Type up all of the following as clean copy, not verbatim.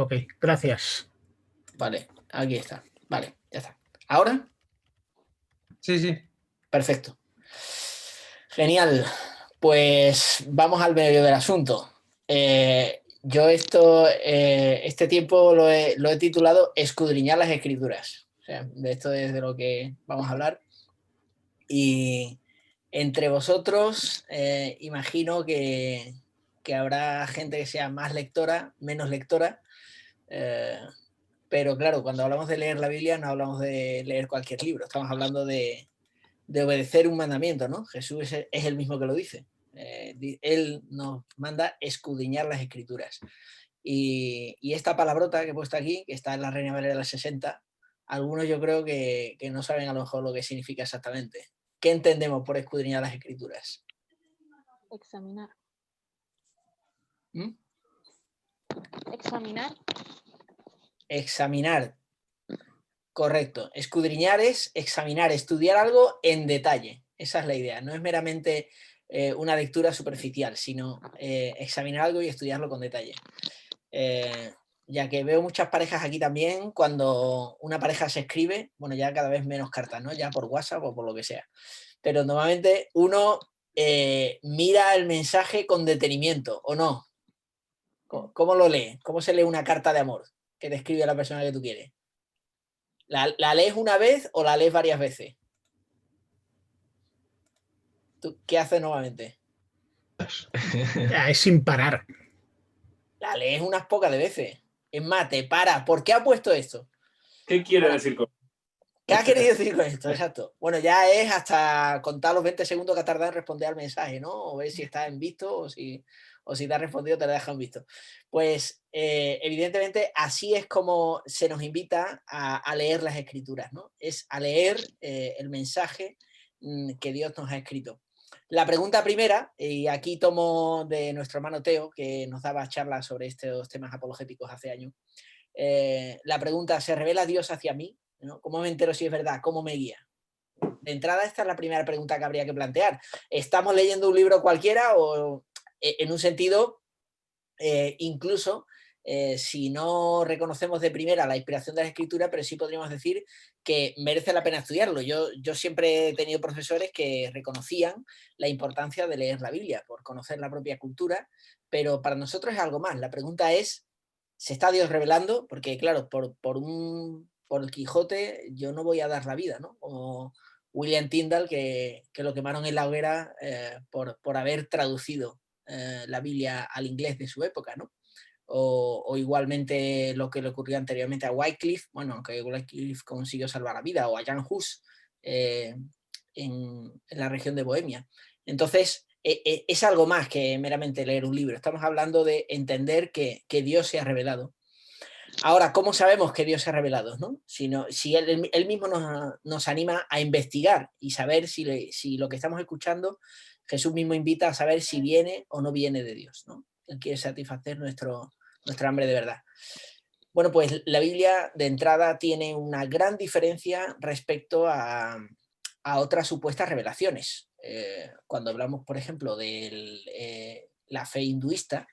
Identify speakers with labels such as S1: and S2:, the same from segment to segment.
S1: Ok, gracias.
S2: Vale, aquí está. Vale, ya está. ¿Ahora?
S3: Sí, sí.
S2: Perfecto. Genial. Pues vamos al medio del asunto. Yo este tiempo lo he titulado Escudriñar las Escrituras. O sea, de esto es de lo que vamos a hablar. Y entre vosotros, imagino que habrá gente que sea más lectora, menos lectora. Pero claro, cuando hablamos de leer la Biblia no hablamos de leer cualquier libro. Estamos hablando de obedecer un mandamiento, ¿no? Jesús es el mismo que lo dice. Él nos manda escudriñar las Escrituras. Y esta palabrota que he puesto aquí, que está en la Reina Valera de las 60, algunos yo creo que no saben a lo mejor lo que significa exactamente. ¿Qué entendemos por escudriñar las Escrituras?
S4: Examinar.
S2: ¿Mm?
S4: Examinar.
S2: Examinar. Correcto. Escudriñar es examinar, estudiar algo en detalle. Esa es la idea. No es meramente una lectura superficial, sino examinar algo y estudiarlo con detalle. Ya que veo muchas parejas aquí también, cuando una pareja se escribe, bueno, ya cada vez menos cartas, ¿no? Ya por WhatsApp o por lo que sea. Pero normalmente uno mira el mensaje con detenimiento, ¿o no? ¿Cómo lo lee? ¿Cómo se lee una carta de amor que te escribe a la persona que tú quieres? ¿La lees una vez o la lees varias veces? ¿Tú qué haces normalmente?
S1: Es sin parar.
S2: La lees unas pocas de veces. Es más, te para. ¿Por qué ha puesto esto?
S5: ¿Qué quiere decir con
S2: ¿Qué ha querido decir con esto? Exacto. Bueno, ya es hasta contar los 20 segundos que ha tardado en responder al mensaje, ¿no? O ver si está en visto o si te ha respondido, te lo deja en visto. Pues evidentemente así es como se nos invita a leer las escrituras, ¿no? Es a leer el mensaje que Dios nos ha escrito. La pregunta primera, y aquí tomo de nuestro hermano Teo, que nos daba charlas sobre estos temas apologéticos hace años. La pregunta, ¿se revela Dios hacia mí? ¿No? ¿Cómo me entero si es verdad? ¿Cómo me guía? De entrada, esta es la primera pregunta que habría que plantear. ¿Estamos leyendo un libro cualquiera o en un sentido, incluso, si no reconocemos de primera la inspiración de la escritura, pero sí podríamos decir que merece la pena estudiarlo? Yo siempre he tenido profesores que reconocían la importancia de leer la Biblia por conocer la propia cultura, pero para nosotros es algo más. La pregunta es, ¿se está Dios revelando? Porque claro, por el Quijote yo no voy a dar la vida, ¿no? Como William Tyndale, que lo quemaron en la hoguera por haber traducido la Biblia al inglés de su época, ¿no? O igualmente lo que le ocurrió anteriormente a Wycliffe, bueno, aunque Wycliffe consiguió salvar la vida, o a Jan Hus en la región de Bohemia. Entonces, es algo más que meramente leer un libro. Estamos hablando de entender que Dios se ha revelado. Ahora, ¿cómo sabemos que Dios se ha revelado? ¿No? Si él mismo nos anima a investigar y saber si lo que estamos escuchando, Jesús mismo invita a saber si viene o no viene de Dios, ¿no? Él quiere satisfacer nuestra hambre de verdad. Bueno, pues la Biblia de entrada tiene una gran diferencia respecto a otras supuestas revelaciones. Cuando hablamos, por ejemplo, de la fe hinduista,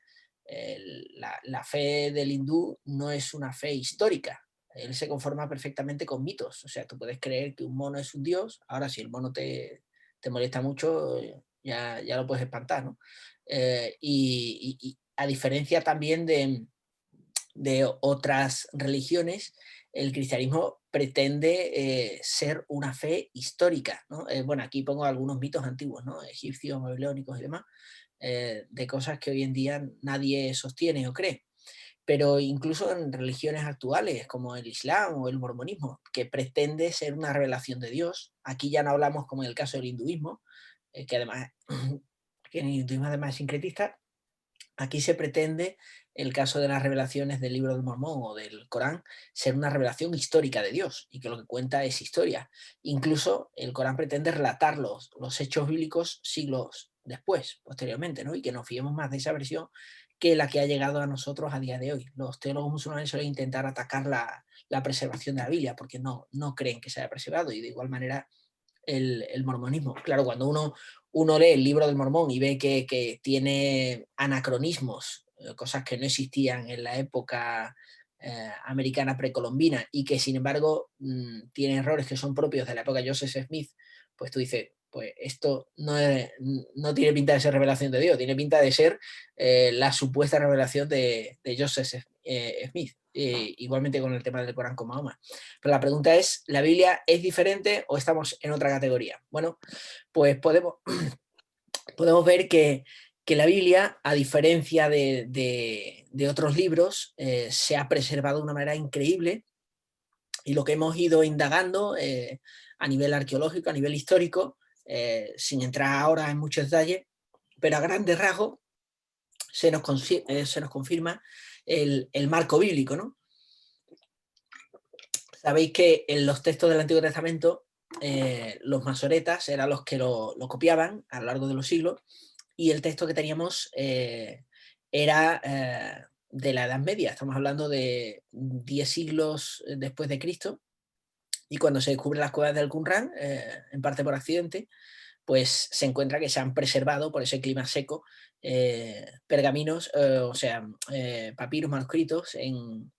S2: la fe del hindú no es una fe histórica. Él se conforma perfectamente con mitos. O sea, tú puedes creer que un mono es un dios. Ahora, si el mono te molesta mucho, ya lo puedes espantar, ¿no? Y a diferencia también de otras religiones, el cristianismo pretende ser una fe histórica, ¿no? Bueno, aquí pongo algunos mitos antiguos, ¿no? Egipcios, babilónicos y demás, de cosas que hoy en día nadie sostiene o cree. Pero incluso en religiones actuales como el Islam o el mormonismo, que pretende ser una revelación de Dios, aquí ya no hablamos como en el caso del hinduismo, que además que en el hinduismo además es sincretista. Aquí se pretende, el caso de las revelaciones del libro del Mormón o del Corán, ser una revelación histórica de Dios y que lo que cuenta es historia. Incluso el Corán pretende relatar los hechos bíblicos siglos después, posteriormente, ¿no? Y que nos fiemos más de esa versión que la que ha llegado a nosotros a día de hoy. Los teólogos musulmanes suelen intentar atacar la preservación de la Biblia porque no creen que se haya preservado, y de igual manera el mormonismo. Claro, cuando uno lee el libro del Mormón y ve que tiene anacronismos cosas que no existían en la época americana precolombina y que sin embargo tiene errores que son propios de la época de Joseph Smith, pues tú dices, pues esto no tiene pinta de ser revelación de Dios, tiene pinta de ser la supuesta revelación de Joseph Smith, igualmente con el tema del Corán con Mahoma. Pero la pregunta es, ¿la Biblia es diferente o estamos en otra categoría? Bueno, pues podemos ver que la Biblia, a diferencia de otros libros, se ha preservado de una manera increíble, y lo que hemos ido indagando a nivel arqueológico, a nivel histórico, sin entrar ahora en muchos detalles, pero a grandes rasgos se nos confirma el marco bíblico, ¿no? Sabéis que en los textos del Antiguo Testamento los masoretas eran los que lo copiaban a lo largo de los siglos, y el texto que teníamos era de la Edad Media. Estamos hablando de 10 siglos después de Cristo, y cuando se descubren las cuevas del Qumran, en parte por accidente, pues se encuentra que se han preservado por ese clima seco pergaminos, papiros manuscritos en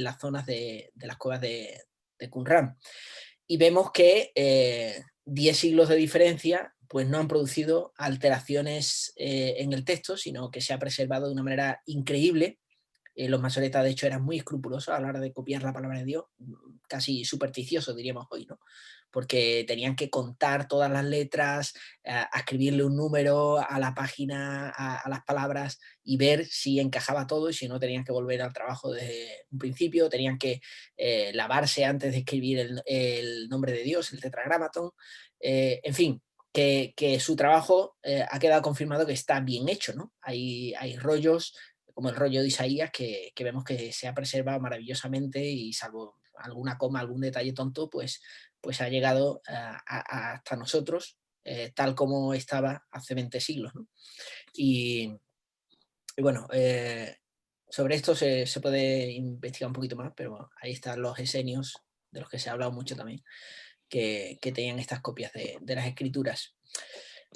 S2: las zonas de las cuevas de Qumran. Y vemos que 10 siglos de diferencia pues no han producido alteraciones en el texto, sino que se ha preservado de una manera increíble. Los masoretas, de hecho, eran muy escrupulosos a la hora de copiar la palabra de Dios, casi supersticiosos, diríamos hoy, ¿no? Porque tenían que contar todas las letras, escribirle un número a la página, a las palabras, y ver si encajaba todo, y si no, tenían que volver al trabajo desde un principio, tenían que lavarse antes de escribir el nombre de Dios, el tetragramaton, en fin, que su trabajo ha quedado confirmado que está bien hecho, ¿no? Hay rollos, como el rollo de Isaías, que vemos que se ha preservado maravillosamente, y salvo alguna coma, algún detalle tonto, pues ha llegado hasta nosotros, tal como estaba hace 20 siglos, ¿no? Y bueno, sobre esto se puede investigar un poquito más, pero ahí están los esenios, de los que se ha hablado mucho también, que tenían estas copias de las escrituras.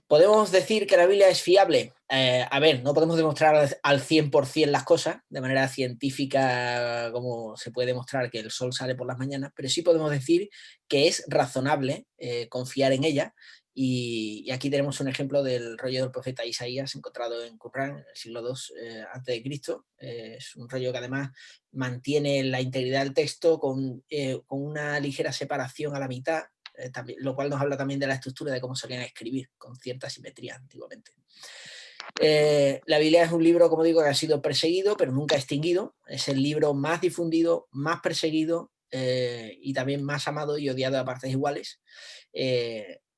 S2: ¿Podemos decir que la Biblia es fiable? A ver, no podemos demostrar al 100% las cosas de manera científica, como se puede demostrar que el sol sale por las mañanas, pero sí podemos decir que es razonable confiar en ella. Y aquí tenemos un ejemplo del rollo del profeta Isaías, encontrado en Qumran, en el siglo II a.C. Es un rollo que además mantiene la integridad del texto con una ligera separación a la mitad, lo cual nos habla también de la estructura de cómo solían escribir, con cierta simetría antiguamente. La Biblia es un libro, como digo, que ha sido perseguido, pero nunca extinguido. Es el libro más difundido, más perseguido y también más amado y odiado a partes iguales.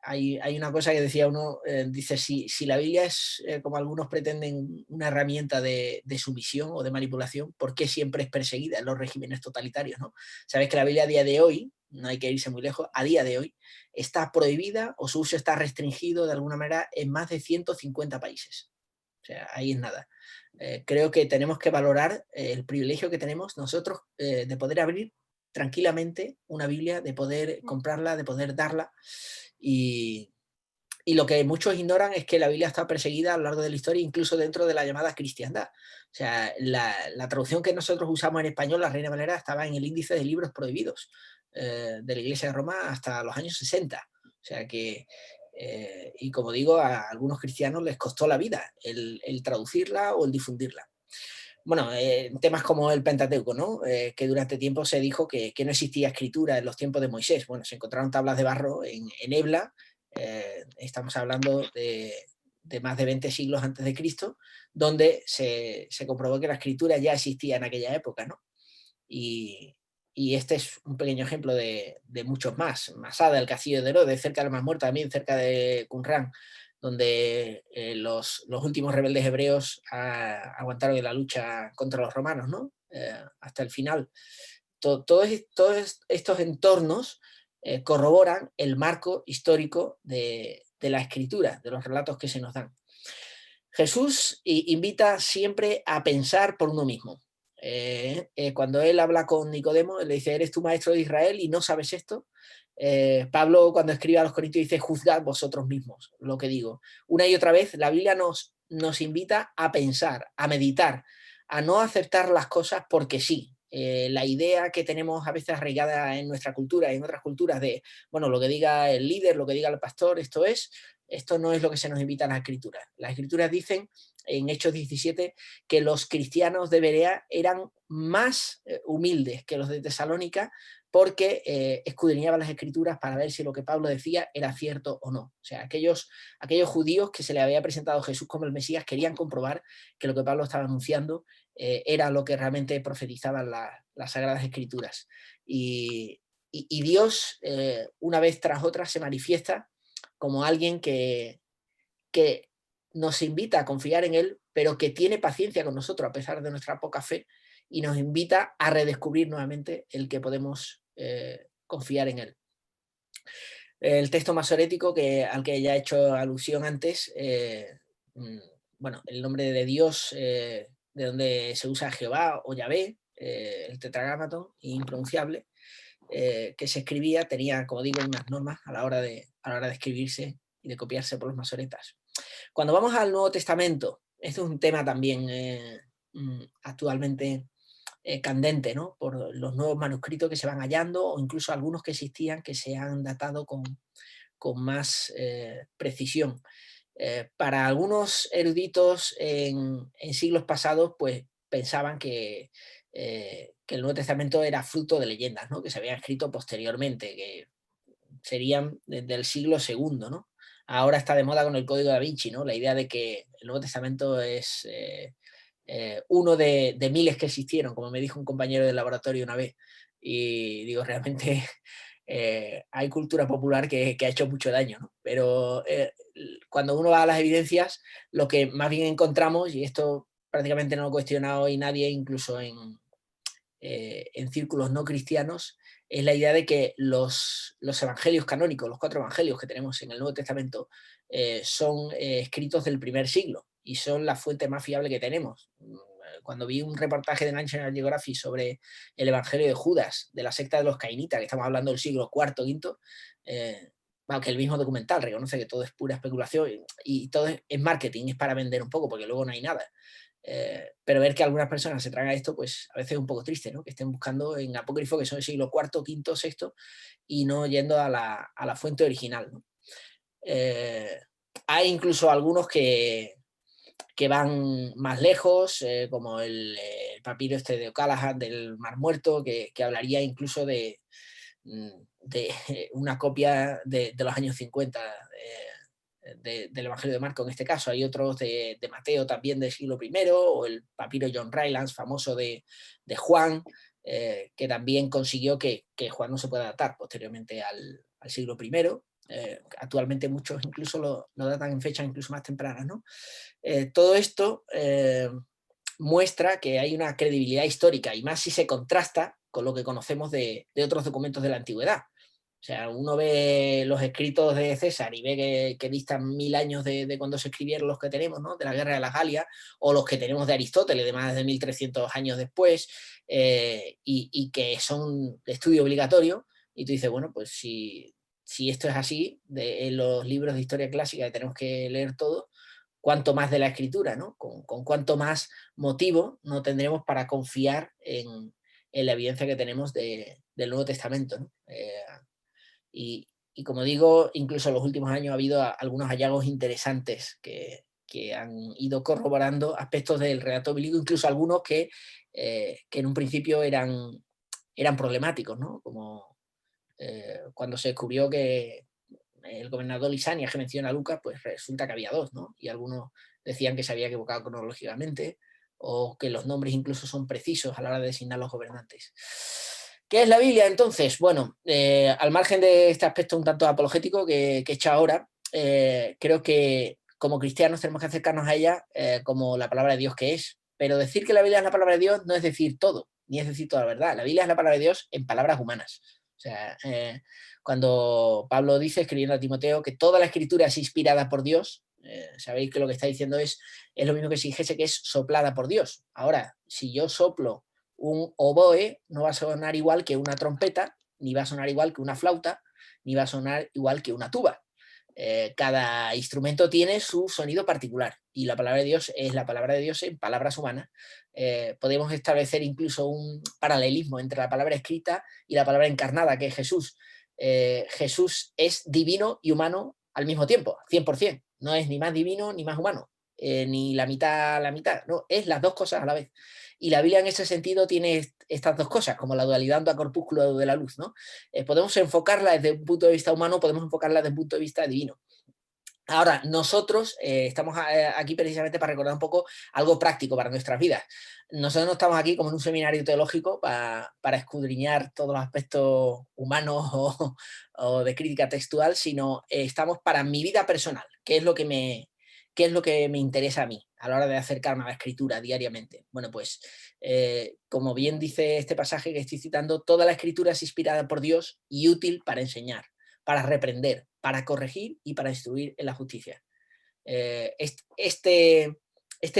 S2: Hay una cosa que decía uno, dice, si la Biblia es, como algunos pretenden, una herramienta de sumisión o de manipulación, ¿por qué siempre es perseguida en los regímenes totalitarios, ¿no? Sabes que la Biblia a día de hoy, no hay que irse muy lejos, a día de hoy está prohibida, o su uso está restringido de alguna manera en más de 150 países. O sea, ahí es nada. Creo que tenemos que valorar el privilegio que tenemos nosotros de poder abrir tranquilamente una Biblia, de poder comprarla, de poder darla. Y lo que muchos ignoran es que la Biblia está perseguida a lo largo de la historia, incluso dentro de la llamada cristiandad. O sea, la traducción que nosotros usamos en español, la Reina Valera, estaba en el índice de libros prohibidos de la Iglesia de Roma hasta los años 60. O sea que, y como digo, a algunos cristianos les costó la vida el traducirla o el difundirla. Bueno, temas como el Pentateuco, ¿no? Que durante tiempo se dijo que no existía escritura en los tiempos de Moisés. Bueno, se encontraron tablas de barro en Ebla, estamos hablando de más de 20 siglos antes de Cristo, donde se comprobó que la escritura ya existía en aquella época, ¿no? Y este es un pequeño ejemplo de muchos más. Masada, el castillo de Herodes, cerca de la Masmuerta, también cerca de Qumran, donde los últimos rebeldes hebreos aguantaron en la lucha contra los romanos, ¿no? Hasta el final. Todos estos entornos corroboran el marco histórico de la escritura, de los relatos que se nos dan. Jesús invita siempre a pensar por uno mismo. Cuando él habla con Nicodemo, le dice, ¿eres tú maestro de Israel y no sabes esto? Pablo, cuando escribe a los Corintios, dice, juzgad vosotros mismos lo que digo. Una y otra vez la Biblia nos invita a pensar, a meditar, a no aceptar las cosas porque sí. La idea que tenemos a veces arraigada en nuestra cultura y en otras culturas de, bueno, lo que diga el líder, lo que diga el pastor, esto no es lo que se nos invita a las escrituras. Las escrituras dicen en Hechos 17 que los cristianos de Berea eran más humildes que los de Tesalónica porque escudriñaban las escrituras para ver si lo que Pablo decía era cierto o no. O sea, aquellos judíos que se le había presentado Jesús como el Mesías querían comprobar que lo que Pablo estaba anunciando era lo que realmente profetizaban las Sagradas Escrituras. Y Dios, una vez tras otra, se manifiesta como alguien que nos invita a confiar en Él, pero que tiene paciencia con nosotros a pesar de nuestra poca fe y nos invita a redescubrir nuevamente el que podemos confiar en Él. El texto masorético al que ya he hecho alusión antes, bueno, el nombre de Dios, de donde se usa Jehová o Yahvé, el tetragrámaton impronunciable, que se escribía, tenía, como digo, unas normas a la hora de escribirse y de copiarse por los masoretas. Cuando vamos al Nuevo Testamento, este es un tema también actualmente candente, ¿no? Por los nuevos manuscritos que se van hallando o incluso algunos que existían que se han datado con más precisión. Para algunos eruditos en siglos pasados, pues pensaban que el Nuevo Testamento era fruto de leyendas, ¿no? Que se habían escrito posteriormente, que serían del siglo II, ¿no? Ahora está de moda con el Código Da Vinci, ¿no? La idea de que el Nuevo Testamento es uno de miles que existieron, como me dijo un compañero del laboratorio una vez. Y digo, realmente hay cultura popular que ha hecho mucho daño, ¿no? Pero cuando uno va a las evidencias, lo que más bien encontramos, y esto prácticamente no lo ha cuestionado hoy nadie, incluso en círculos no cristianos, es la idea de que los evangelios canónicos, los 4 evangelios que tenemos en el Nuevo Testamento, son escritos del primer siglo y son la fuente más fiable que tenemos. Cuando vi un reportaje de National Geographic sobre el Evangelio de Judas, de la secta de los cainitas, que estamos hablando del siglo IV, V, aunque el mismo documental reconoce que todo es pura especulación y todo es marketing, es para vender un poco, porque luego no hay nada. Pero ver que algunas personas se tragan esto, pues a veces es un poco triste, ¿no? Que estén buscando en apócrifo que son del siglo IV, V, VI y no yendo a la fuente original, ¿no? Hay incluso algunos que van más lejos, como el papiro este de O'Callaghan del Mar Muerto, que hablaría incluso de una copia de los años 50 del Evangelio de Marco en este caso. Hay otros de Mateo también del siglo I, o el papiro John Rylands famoso de Juan, que también consiguió que Juan no se pueda datar posteriormente al siglo I. Actualmente muchos incluso lo datan en fechas incluso más tempranas, ¿no? Todo esto muestra que hay una credibilidad histórica, y más si se contrasta con lo que conocemos de otros documentos de la antigüedad. O sea, uno ve los escritos de César y ve que distan 1000 años de cuando se escribieron los que tenemos, ¿no? De la Guerra de las Galias, o los que tenemos de Aristóteles, de más de 1300 años después, y que son de estudio obligatorio. Y tú dices, bueno, pues si esto es así, en los libros de historia clásica que tenemos que leer todos, cuánto más de la escritura, ¿no? Con cuánto más motivo no tendremos para confiar en la evidencia que tenemos del Nuevo Testamento, ¿no? Y como digo, incluso en los últimos años ha habido algunos hallazgos interesantes que han ido corroborando aspectos del relato bíblico, incluso algunos que en un principio eran problemáticos, ¿no? Como cuando se descubrió que el gobernador Lisanias, que menciona a Lucas, pues resulta que había 2, ¿no? Y algunos decían que se había equivocado cronológicamente, o que los nombres incluso son precisos a la hora de designar los gobernantes. ¿Qué es la Biblia entonces? Bueno, al margen de este aspecto un tanto apologético que he hecho ahora, creo que como cristianos tenemos que acercarnos a ella como la palabra de Dios que es. Pero decir que la Biblia es la palabra de Dios no es decir todo, ni es decir toda la verdad. La Biblia es la palabra de Dios en palabras humanas. O sea, cuando Pablo dice, escribiendo a Timoteo, que toda la escritura es inspirada por Dios, sabéis que lo que está diciendo es lo mismo que si dijese que es soplada por Dios. Ahora, si yo soplo un oboe, no va a sonar igual que una trompeta, ni va a sonar igual que una flauta, ni va a sonar igual que una tuba. Cada instrumento tiene su sonido particular y la palabra de Dios es la palabra de Dios en palabras humanas. Podemos establecer incluso un paralelismo entre la palabra escrita y la palabra encarnada, que es Jesús. Jesús es divino y humano al mismo tiempo, 100%. No es ni más divino ni más humano, ni la mitad, no, es las dos cosas a la vez. Y la Biblia en ese sentido tiene estas dos cosas, como la dualidad anda corpúsculo de la luz, ¿no? Podemos enfocarla desde un punto de vista humano, podemos enfocarla desde un punto de vista divino. Ahora, nosotros estamos aquí precisamente para recordar un poco algo práctico para nuestras vidas. Nosotros no estamos aquí como en un seminario teológico para escudriñar todos los aspectos humanos o de crítica textual, sino estamos para mi vida personal, que es lo que me interesa a mí a la hora de acercarme a la escritura diariamente. Bueno, pues como bien dice este pasaje que estoy citando, toda la escritura es inspirada por Dios y útil para enseñar, para reprender, para corregir y para instruir en la justicia. Este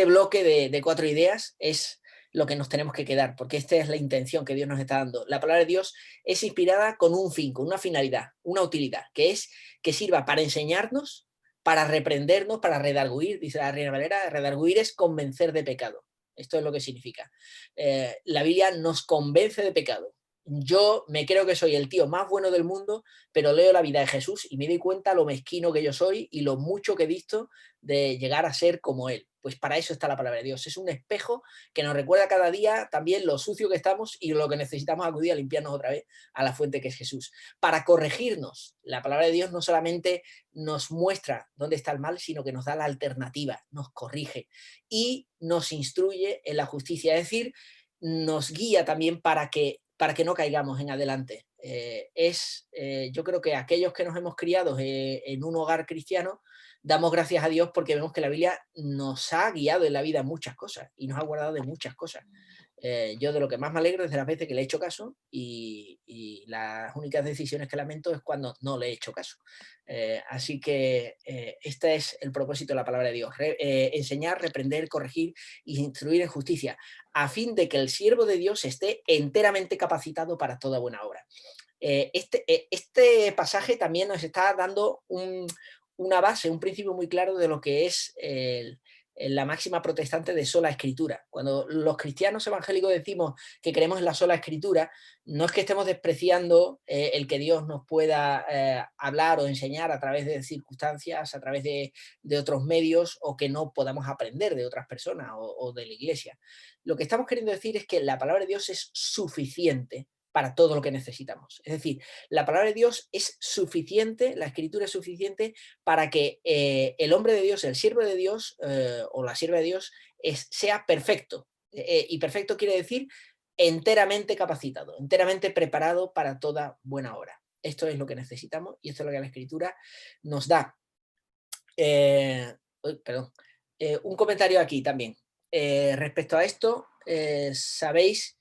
S2: bloque de 4 ideas es lo que nos tenemos que quedar, porque esta es la intención que Dios nos está dando. La palabra de Dios es inspirada con un fin, con una finalidad, una utilidad, que es que sirva para enseñarnos, para reprendernos, para redarguir, dice la Reina Valera. Redarguir es convencer de pecado. Esto es lo que significa. La Biblia nos convence de pecado. Yo me creo que soy el tío más bueno del mundo, pero leo la vida de Jesús y me doy cuenta lo mezquino que yo soy y lo mucho que he visto de llegar a ser como él. Pues para eso está la palabra de Dios. Es un espejo que nos recuerda cada día también lo sucio que estamos y lo que necesitamos acudir a limpiarnos otra vez a la fuente que es Jesús. Para corregirnos, la palabra de Dios no solamente nos muestra dónde está el mal, sino que nos da la alternativa, nos corrige y nos instruye en la justicia. Es decir, nos guía también para que no caigamos en adelante. Yo creo que aquellos que nos hemos criado en un hogar cristiano, damos gracias a Dios porque vemos que la Biblia nos ha guiado en la vida en muchas cosas y nos ha guardado de muchas cosas. Yo de lo que más me alegro es de las veces que le he hecho caso y las únicas decisiones que lamento es cuando no le he hecho caso. Así que este es el propósito de la palabra de Dios. Enseñar, reprender, corregir y instruir en justicia, a fin de que el siervo de Dios esté enteramente capacitado para toda buena obra. Este pasaje también nos está dando una base, un principio muy claro de lo que es la máxima protestante de sola escritura. Cuando los cristianos evangélicos decimos que creemos en la sola escritura, no es que estemos despreciando el que Dios nos pueda hablar o enseñar a través de circunstancias, a través de otros medios, o que no podamos aprender de otras personas o de la iglesia. Lo que estamos queriendo decir es que la palabra de Dios es suficiente para todo lo que necesitamos. Es decir, la palabra de Dios es suficiente, la escritura es suficiente para que el hombre de Dios, el siervo de Dios o la sierva de Dios sea perfecto. Y perfecto quiere decir enteramente capacitado, enteramente preparado para toda buena obra. Esto es lo que necesitamos y esto es lo que la escritura nos da. Un comentario aquí también. Respecto a esto, sabéis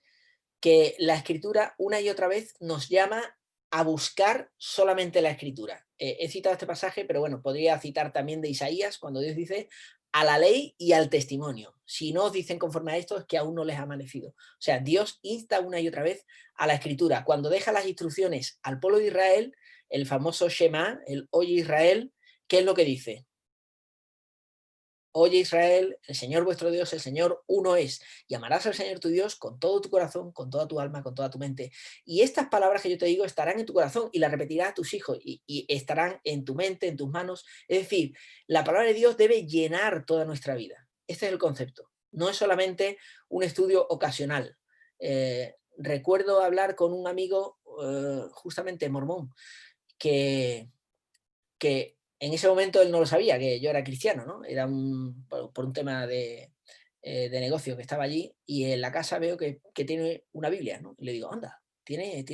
S2: que la escritura una y otra vez nos llama a buscar solamente la escritura. He citado este pasaje, pero bueno, podría citar también de Isaías, cuando Dios dice a la ley y al testimonio. Si no os dicen conforme a esto, es que aún no les ha amanecido. O sea, Dios insta una y otra vez a la escritura. Cuando deja las instrucciones al pueblo de Israel, el famoso Shema, el Oye Israel, ¿qué es lo que dice? Oye Israel, el Señor vuestro Dios, el Señor uno es, y amarás al Señor tu Dios con todo tu corazón, con toda tu alma, con toda tu mente. Y estas palabras que yo te digo estarán en tu corazón y las repetirás a tus hijos y estarán en tu mente, en tus manos. Es decir, la palabra de Dios debe llenar toda nuestra vida. Este es el concepto. No es solamente un estudio ocasional. Recuerdo hablar con un amigo justamente mormón que en ese momento él no lo sabía, que yo era cristiano, ¿no? Era por un tema de negocio que estaba allí, y en la casa veo que tiene una Biblia, ¿no? Y le digo, anda, tiene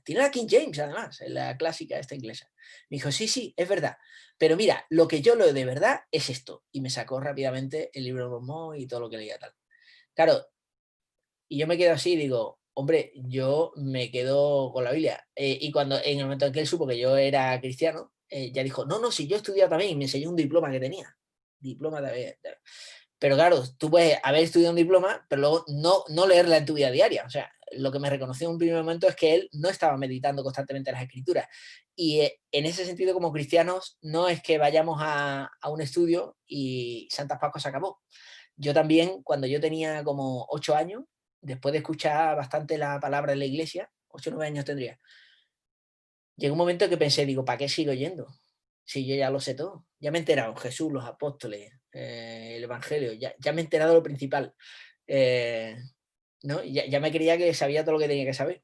S2: la King James, además, la clásica esta inglesa. Me dijo, sí, es verdad, pero mira, lo que yo leo de verdad es esto. Y me sacó rápidamente el libro de Mormón y todo lo que leía tal. Claro, y yo me quedo así y digo, hombre, yo me quedo con la Biblia. Y cuando en el momento en que él supo que yo era cristiano, ya dijo, no, si yo he estudiado también, y me enseñó un diploma que tenía. Diploma de... Pero claro, tú puedes haber estudiado un diploma, pero luego no leerla en tu vida diaria. O sea, lo que me reconoció en un primer momento es que él no estaba meditando constantemente las escrituras. Y en ese sentido, como cristianos, no es que vayamos a un estudio y Santas Pascuas se acabó. Yo también, cuando yo tenía como 8 años, después de escuchar bastante la palabra en la iglesia, 8 o 9 años tendría, llegó un momento que pensé, digo, ¿para qué sigo yendo? Si yo ya lo sé todo. Ya me he enterado, Jesús, los apóstoles, el Evangelio, ya me he enterado lo principal. ¿No? Ya me creía que sabía todo lo que tenía que saber.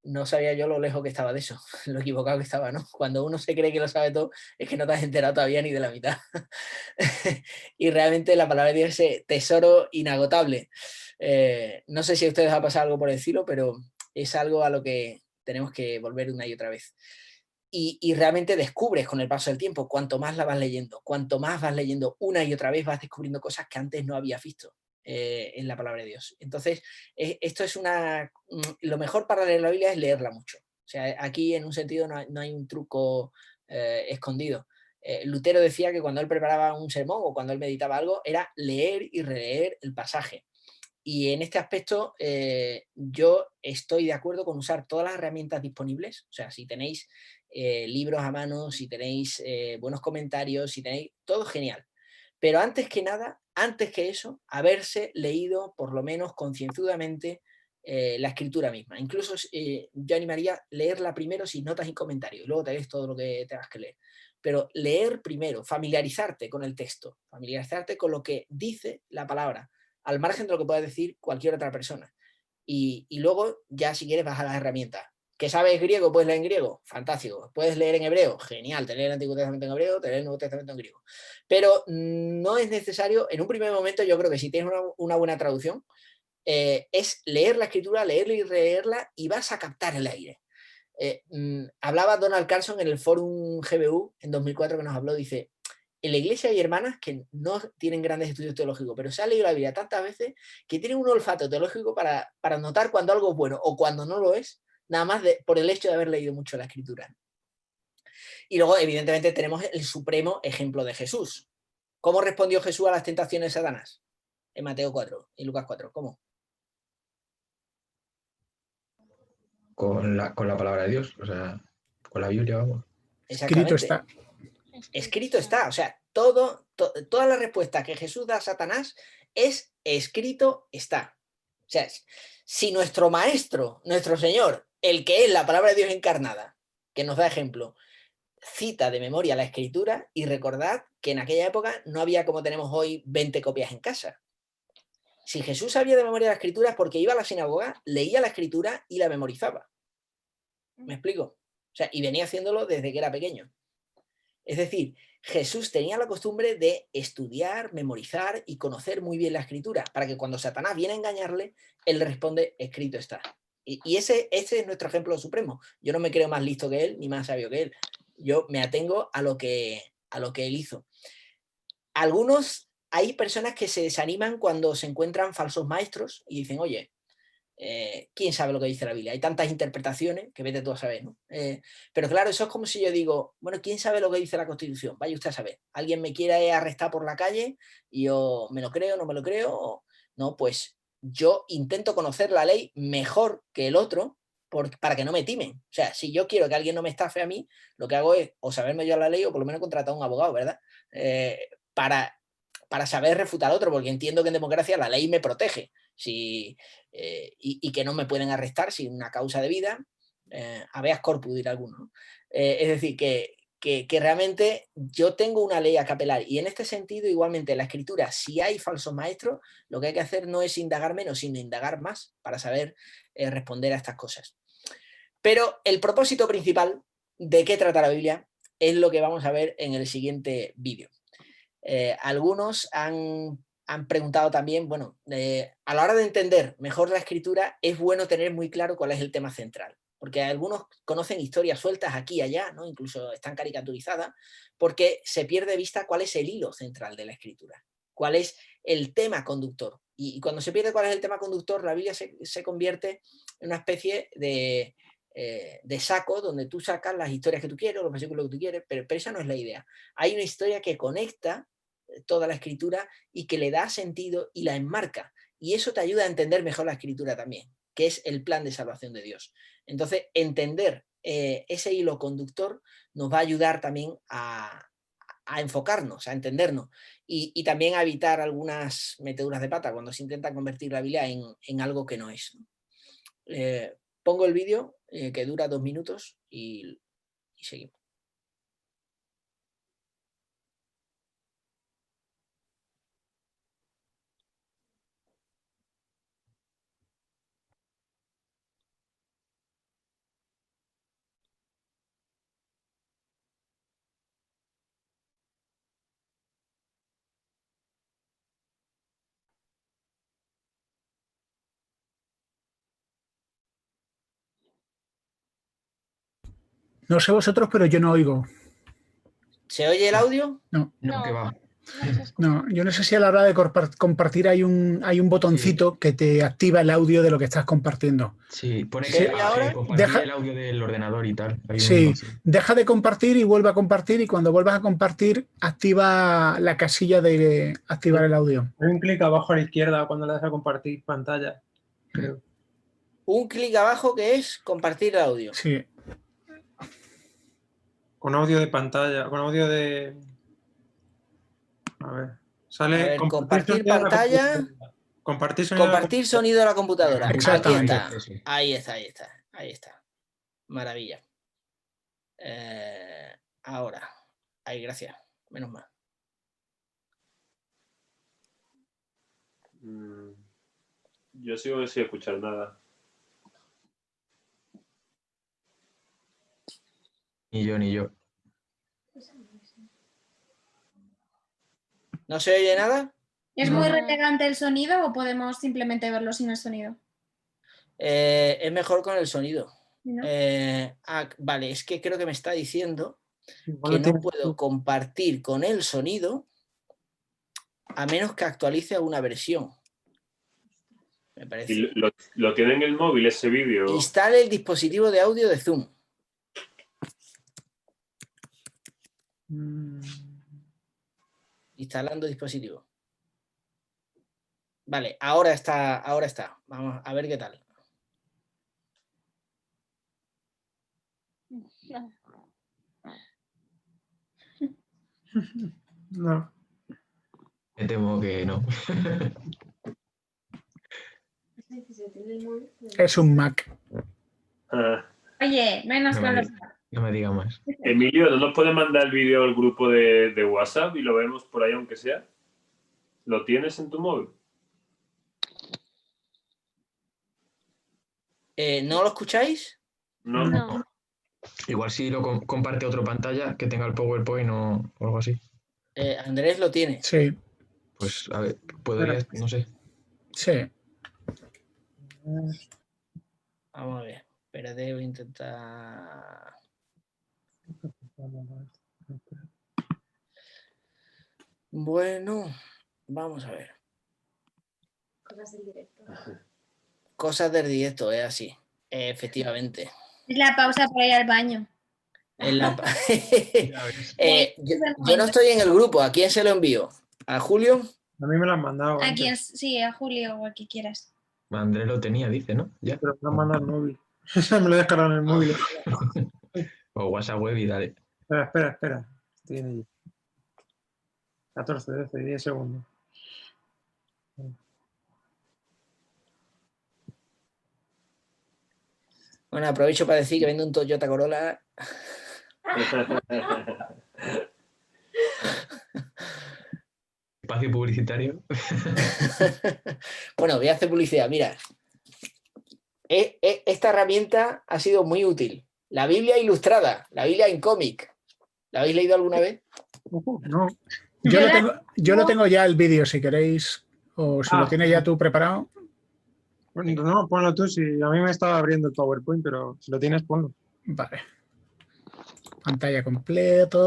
S2: No sabía yo lo lejos que estaba de eso, lo equivocado que estaba, ¿no? Cuando uno se cree que lo sabe todo, es que no te has enterado todavía ni de la mitad. Y realmente la palabra de Dios es tesoro inagotable. No sé si a ustedes ha pasado algo por decirlo, pero es algo a lo que tenemos que volver una y otra vez. Y realmente descubres con el paso del tiempo, cuanto más la vas leyendo, cuanto más vas leyendo una y otra vez, vas descubriendo cosas que antes no habías visto en la palabra de Dios. Entonces, esto es lo mejor para leer la Biblia es leerla mucho. O sea, aquí en un sentido no hay un truco escondido. Lutero decía que cuando él preparaba un sermón o cuando él meditaba algo, era leer y releer el pasaje. Y en este aspecto yo estoy de acuerdo con usar todas las herramientas disponibles. O sea, si tenéis libros a mano, si tenéis buenos comentarios, si tenéis todo genial. Pero antes que nada, antes que eso, haberse leído por lo menos concienzudamente la escritura misma. Incluso yo animaría a leerla primero sin notas y comentarios, y luego te lees todo lo que tengas que leer. Pero leer primero, familiarizarte con el texto, familiarizarte con lo que dice la palabra, al margen de lo que pueda decir cualquier otra persona. Y luego ya si quieres vas a las herramientas. ¿Que sabes griego? Puedes leer en griego, fantástico. ¿Puedes leer en hebreo? Genial, te leer el Antiguo Testamento en hebreo, te leer el Nuevo Testamento en griego. Pero no es necesario, en un primer momento yo creo que si tienes una buena traducción, es leer la escritura, leerla y releerla y vas a captar el aire. Hablaba Donald Carson en el Fórum GBU en 2004 que nos habló, dice, en la iglesia hay hermanas que no tienen grandes estudios teológicos, pero se han leído la Biblia tantas veces que tienen un olfato teológico para notar cuando algo es bueno o cuando no lo es, nada más por el hecho de haber leído mucho la escritura. Y luego, evidentemente, tenemos el supremo ejemplo de Jesús. ¿Cómo respondió Jesús a las tentaciones de Satanás? En Mateo 4 y Lucas 4. ¿Cómo?
S5: Con la palabra de Dios, o sea, con la Biblia, vamos.
S1: Escrito está.
S2: Escrito está. O sea, toda la respuesta que Jesús da a Satanás es escrito está. O sea, si nuestro maestro, nuestro Señor, el que es la palabra de Dios encarnada, que nos da ejemplo, cita de memoria la escritura, y recordad que en aquella época no había como tenemos hoy 20 copias en casa. Si Jesús sabía de memoria la escritura es porque iba a la sinagoga, leía la escritura y la memorizaba. ¿Me explico? O sea, y venía haciéndolo desde que era pequeño. Es decir, Jesús tenía la costumbre de estudiar, memorizar y conocer muy bien la escritura, para que cuando Satanás viene a engañarle, él responde, escrito está. Y ese es nuestro ejemplo supremo. Yo no me creo más listo que él, ni más sabio que él. Yo me atengo a lo que él hizo. Hay personas que se desaniman cuando se encuentran falsos maestros y dicen, oye, ¿quién sabe lo que dice la Biblia? Hay tantas interpretaciones que vete tú a saber, ¿no? Pero claro, eso es como si yo digo, bueno, ¿quién sabe lo que dice la Constitución? Vaya usted a saber. Alguien me quiere arrestar por la calle y yo me lo creo, no me lo creo. No, pues yo intento conocer la ley mejor que el otro para que no me timen. O sea, si yo quiero que alguien no me estafe a mí, lo que hago es o saberme yo la ley o por lo menos contratar a un abogado, ¿verdad? Para saber refutar al otro, porque entiendo que en democracia la ley me protege. Y que no me pueden arrestar sin una causa de vida, habeas corpus dirá alguno, ¿no? Es decir, que realmente yo tengo una ley a que apelar, y en este sentido igualmente en la escritura, si hay falsos maestros, lo que hay que hacer no es indagar menos, sino indagar más para saber responder a estas cosas. Pero el propósito principal de qué trata la Biblia es lo que vamos a ver en el siguiente vídeo. Algunos han preguntado también, bueno, a la hora de entender mejor la escritura es bueno tener muy claro cuál es el tema central, porque algunos conocen historias sueltas aquí y allá, ¿no? Incluso están caricaturizadas, porque se pierde de vista cuál es el hilo central de la escritura, cuál es el tema conductor. Y cuando se pierde cuál es el tema conductor, la Biblia se convierte en una especie de saco donde tú sacas las historias que tú quieres, los versículos que tú quieres, pero esa no es la idea. Hay una historia que conecta toda la escritura y que le da sentido y la enmarca. Y eso te ayuda a entender mejor la escritura también, que es el plan de salvación de Dios. Entonces, entender ese hilo conductor nos va a ayudar también a enfocarnos, a entendernos y también a evitar algunas meteduras de pata cuando se intenta convertir la Biblia en algo que no es. Pongo el vídeo que dura 2 minutos y seguimos.
S1: No sé vosotros, pero yo no oigo.
S2: ¿Se oye el audio?
S1: No,
S5: No, que va.
S4: No se escucha.
S1: no. Yo no sé si a la hora de compartir hay un botoncito que te activa el audio de lo que estás compartiendo.
S5: Sí, pone
S2: ¿Se
S5: que
S2: oye ahora?
S5: compartir
S1: Deja-
S5: el audio del ordenador y tal. Hay
S1: Sí,
S5: un-
S1: deja de compartir y vuelve a compartir y cuando vuelvas a compartir activa la casilla de activar el audio.
S3: Hay un clic abajo a la izquierda cuando le das a compartir pantalla, creo.
S2: Un clic abajo que es compartir el audio.
S1: Sí,
S3: Con audio de pantalla, con audio de... A ver, sale...
S2: A ver, compartir
S3: sonido de la
S2: pantalla.
S3: computadora. Compartir sonido de la
S2: Compartir sonido de la computadora. Aquí
S1: Exactamente.
S2: está.
S5: Sí.
S2: Ahí está, ahí está. Ahí está. Maravilla. Ahora. Ahí, gracias. Menos mal.
S6: Yo sigo sin escuchar nada.
S5: Ni yo, ni yo.
S2: ¿No se oye nada?
S7: ¿Es
S1: No.
S7: muy relevante el sonido o podemos simplemente verlo sin el sonido?
S2: Es mejor con el sonido.
S7: ¿No?
S2: Vale, es que creo que me está diciendo
S3: Igual
S2: que
S3: lo
S2: no
S3: tienes
S2: puedo
S3: tú.
S2: compartir con el sonido a menos que actualice alguna versión. Me parece.
S6: ¿Y lo tiene en el móvil ese vídeo?
S2: Instale el dispositivo de audio de Zoom. Instalando dispositivo. Vale, ahora está, ahora está. Vamos a ver qué tal.
S3: No.
S5: Me temo que no.
S1: es un Mac.
S6: Ah,
S7: Oye, menos
S5: No
S7: con
S5: me,
S7: los...
S5: no me diga más.
S6: Emilio, ¿no nos puedes mandar el vídeo al grupo de WhatsApp y lo vemos por ahí aunque sea? ¿Lo tienes en tu móvil?
S2: ¿No lo escucháis?
S6: No.
S4: No.
S5: Igual si lo comparte otra pantalla que tenga el PowerPoint o algo así.
S2: Andrés lo tiene.
S1: Sí,
S5: Pues a ver, podría, no sé.
S1: sí.
S2: Vamos a ver. Espérate, voy a intentar. Bueno, vamos a ver. Cosas del directo, es así. Efectivamente.
S7: Es la pausa para ir al baño.
S2: En la...
S5: Ya ves.
S2: yo no estoy en el grupo. ¿A quién se lo envío? ¿A Julio?
S3: A mí me lo han mandado.
S7: A
S3: antes,
S7: quien, sí, a Julio o al que quieras.
S5: Andrés lo tenía, dice, ¿no? Ya.
S3: Pero me lo han mandado al móvil. Me lo he descargado en el móvil.
S5: O WhatsApp web y dale.
S3: Espera. Estoy en ello. 14, 12, 10 segundos.
S2: Bueno, aprovecho para decir que vendo un Toyota Corolla.
S5: Espacio publicitario.
S2: Bueno, voy a hacer publicidad. Mira, esta herramienta ha sido muy útil. La Biblia ilustrada, la Biblia en cómic. ¿La habéis leído alguna vez?
S3: No.
S1: Yo lo tengo ya el vídeo, si queréis, o si lo tienes ya tú preparado.
S3: Bueno, no, ponlo tú. Si a mí me estaba abriendo el PowerPoint, pero si lo tienes, ponlo.
S1: Vale. Pantalla completa.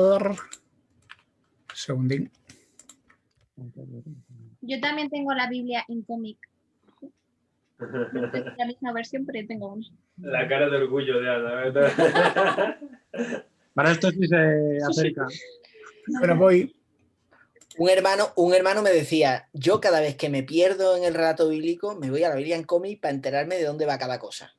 S1: Segundín.
S7: Yo también tengo la Biblia en cómic. No sé si es la misma versión, pero yo tengo una.
S6: La cara de orgullo de Ana, ¿verdad?
S3: Para esto sí se acerca.
S1: Bueno, voy.
S2: Un hermano me decía, yo cada vez que me pierdo en el relato bíblico, me voy a la Biblia en cómic para enterarme de dónde va cada cosa.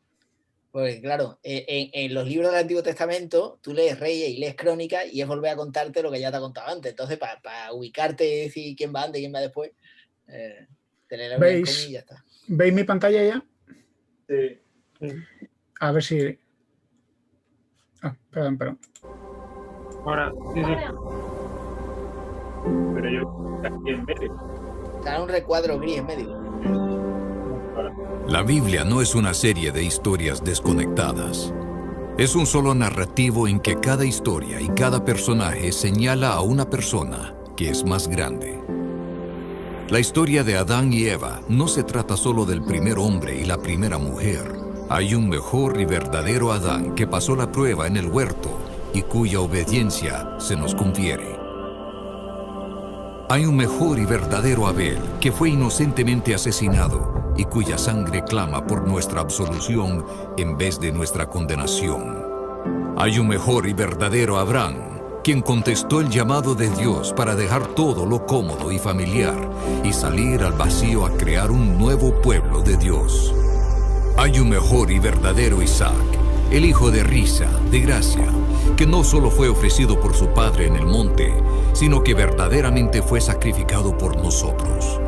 S2: Porque claro, en los libros del Antiguo Testamento, tú lees Reyes y lees Crónicas y es volver a contarte lo que ya te ha contado antes. Entonces, para ubicarte y decir quién va antes y quién va después, te lees la Biblia en cómic y ya está.
S1: ¿Veis mi pantalla ya?
S6: Sí.
S1: A ver si... Ah, perdón.
S3: Ahora, sí, sí.
S6: Pero yo aquí en medio.
S2: Está un recuadro gris en medio.
S8: La Biblia no es una serie de historias desconectadas. Es un solo narrativo en que cada historia y cada personaje señala a una persona que es más grande. La historia de Adán y Eva no se trata solo del primer hombre y la primera mujer. Hay un mejor y verdadero Adán que pasó la prueba en el huerto y cuya obediencia se nos confiere. Hay un mejor y verdadero Abel que fue inocentemente asesinado y cuya sangre clama por nuestra absolución en vez de nuestra condenación. Hay un mejor y verdadero Abraham, quien contestó el llamado de Dios para dejar todo lo cómodo y familiar y salir al vacío a crear un nuevo pueblo de Dios. Hay un mejor y verdadero Isaac, el hijo de risa, de gracia, que no solo fue ofrecido por su padre en el monte, sino que verdaderamente fue sacrificado por nosotros.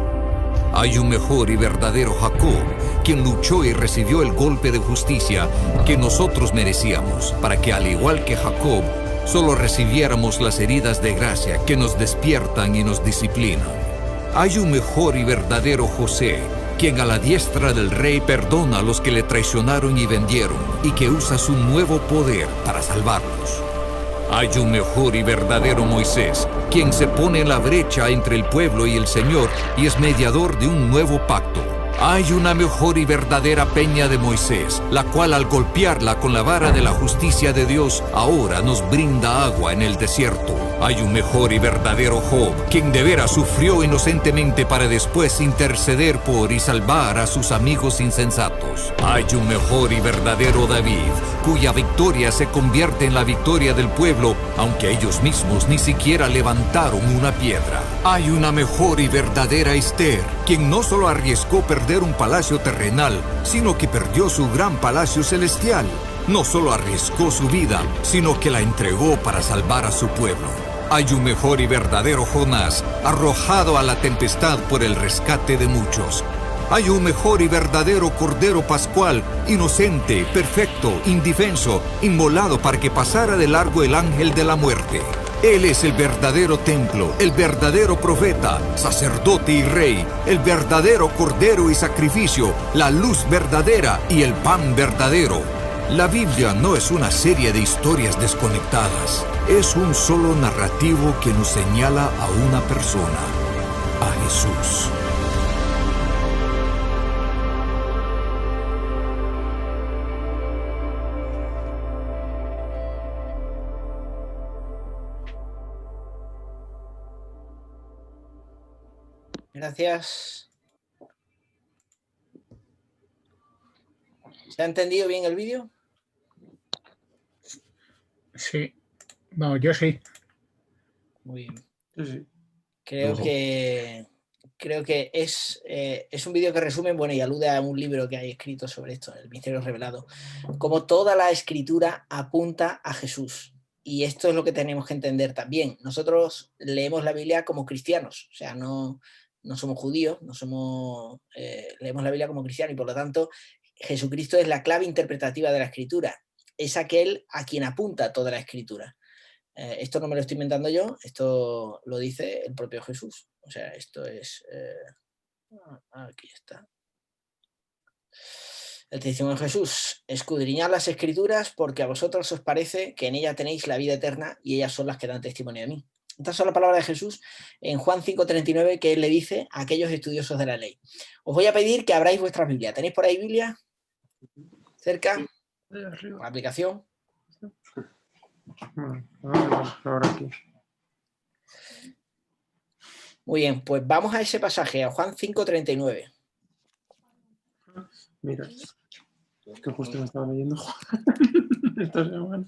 S8: Hay un mejor y verdadero Jacob, quien luchó y recibió el golpe de justicia que nosotros merecíamos, para que al igual que Jacob, solo recibiéramos las heridas de gracia que nos despiertan y nos disciplinan. Hay un mejor y verdadero José, quien a la diestra del rey perdona a los que le traicionaron y vendieron, y que usa su nuevo poder para salvarlos. Hay un mejor y verdadero Moisés, quien se pone en la brecha entre el pueblo y el Señor y es mediador de un nuevo pacto. Hay una mejor y verdadera peña de Moisés, la cual al golpearla con la vara de la justicia de Dios, ahora nos brinda agua en el desierto. Hay un mejor y verdadero Job, quien de veras sufrió inocentemente para después interceder por y salvar a sus amigos insensatos. Hay un mejor y verdadero David, cuya victoria se convierte en la victoria del pueblo, aunque ellos mismos ni siquiera levantaron una piedra. Hay una mejor y verdadera Esther, quien no solo arriesgó perder un palacio terrenal, sino que perdió su gran palacio celestial. No solo arriesgó su vida, sino que la entregó para salvar a su pueblo. Hay un mejor y verdadero Jonás, arrojado a la tempestad por el rescate de muchos. Hay un mejor y verdadero Cordero Pascual, inocente, perfecto, indefenso, inmolado para que pasara de largo el ángel de la muerte. Él es el verdadero templo, el verdadero profeta, sacerdote y rey, el verdadero cordero y sacrificio, la luz verdadera y el pan verdadero. La Biblia no es una serie de historias desconectadas, es un solo narrativo que nos señala a una persona, a Jesús.
S2: Gracias. ¿Se ha entendido bien el vídeo?
S1: Sí. Vamos, yo sí.
S2: Muy bien.
S3: Sí, sí.
S2: Creo que es un vídeo que resume, bueno, y alude a un libro que hay escrito sobre esto, El Misterio Revelado. Como toda la escritura apunta a Jesús. Y esto es lo que tenemos que entender también. Nosotros leemos la Biblia como cristianos, o sea, no somos judíos, leemos la Biblia como cristianos y por lo tanto Jesucristo es la clave interpretativa de la Escritura. Es aquel a quien apunta toda la Escritura. Esto no me lo estoy inventando yo, esto lo dice el propio Jesús. O sea, esto es... aquí está. El testimonio de Jesús: escudriñad las Escrituras porque a vosotros os parece que en ellas tenéis la vida eterna y ellas son las que dan testimonio de mí. Estas son las palabras de Jesús en Juan 5:39 que él le dice a aquellos estudiosos de la ley. Os voy a pedir que abráis vuestra Biblia. ¿Tenéis por ahí Biblia? ¿Cerca? ¿La aplicación?
S3: Bueno, ahora aquí.
S2: Muy bien, pues vamos a ese pasaje, a Juan 5:39.
S3: Mira, es que justo me estaba leyendo esta semana.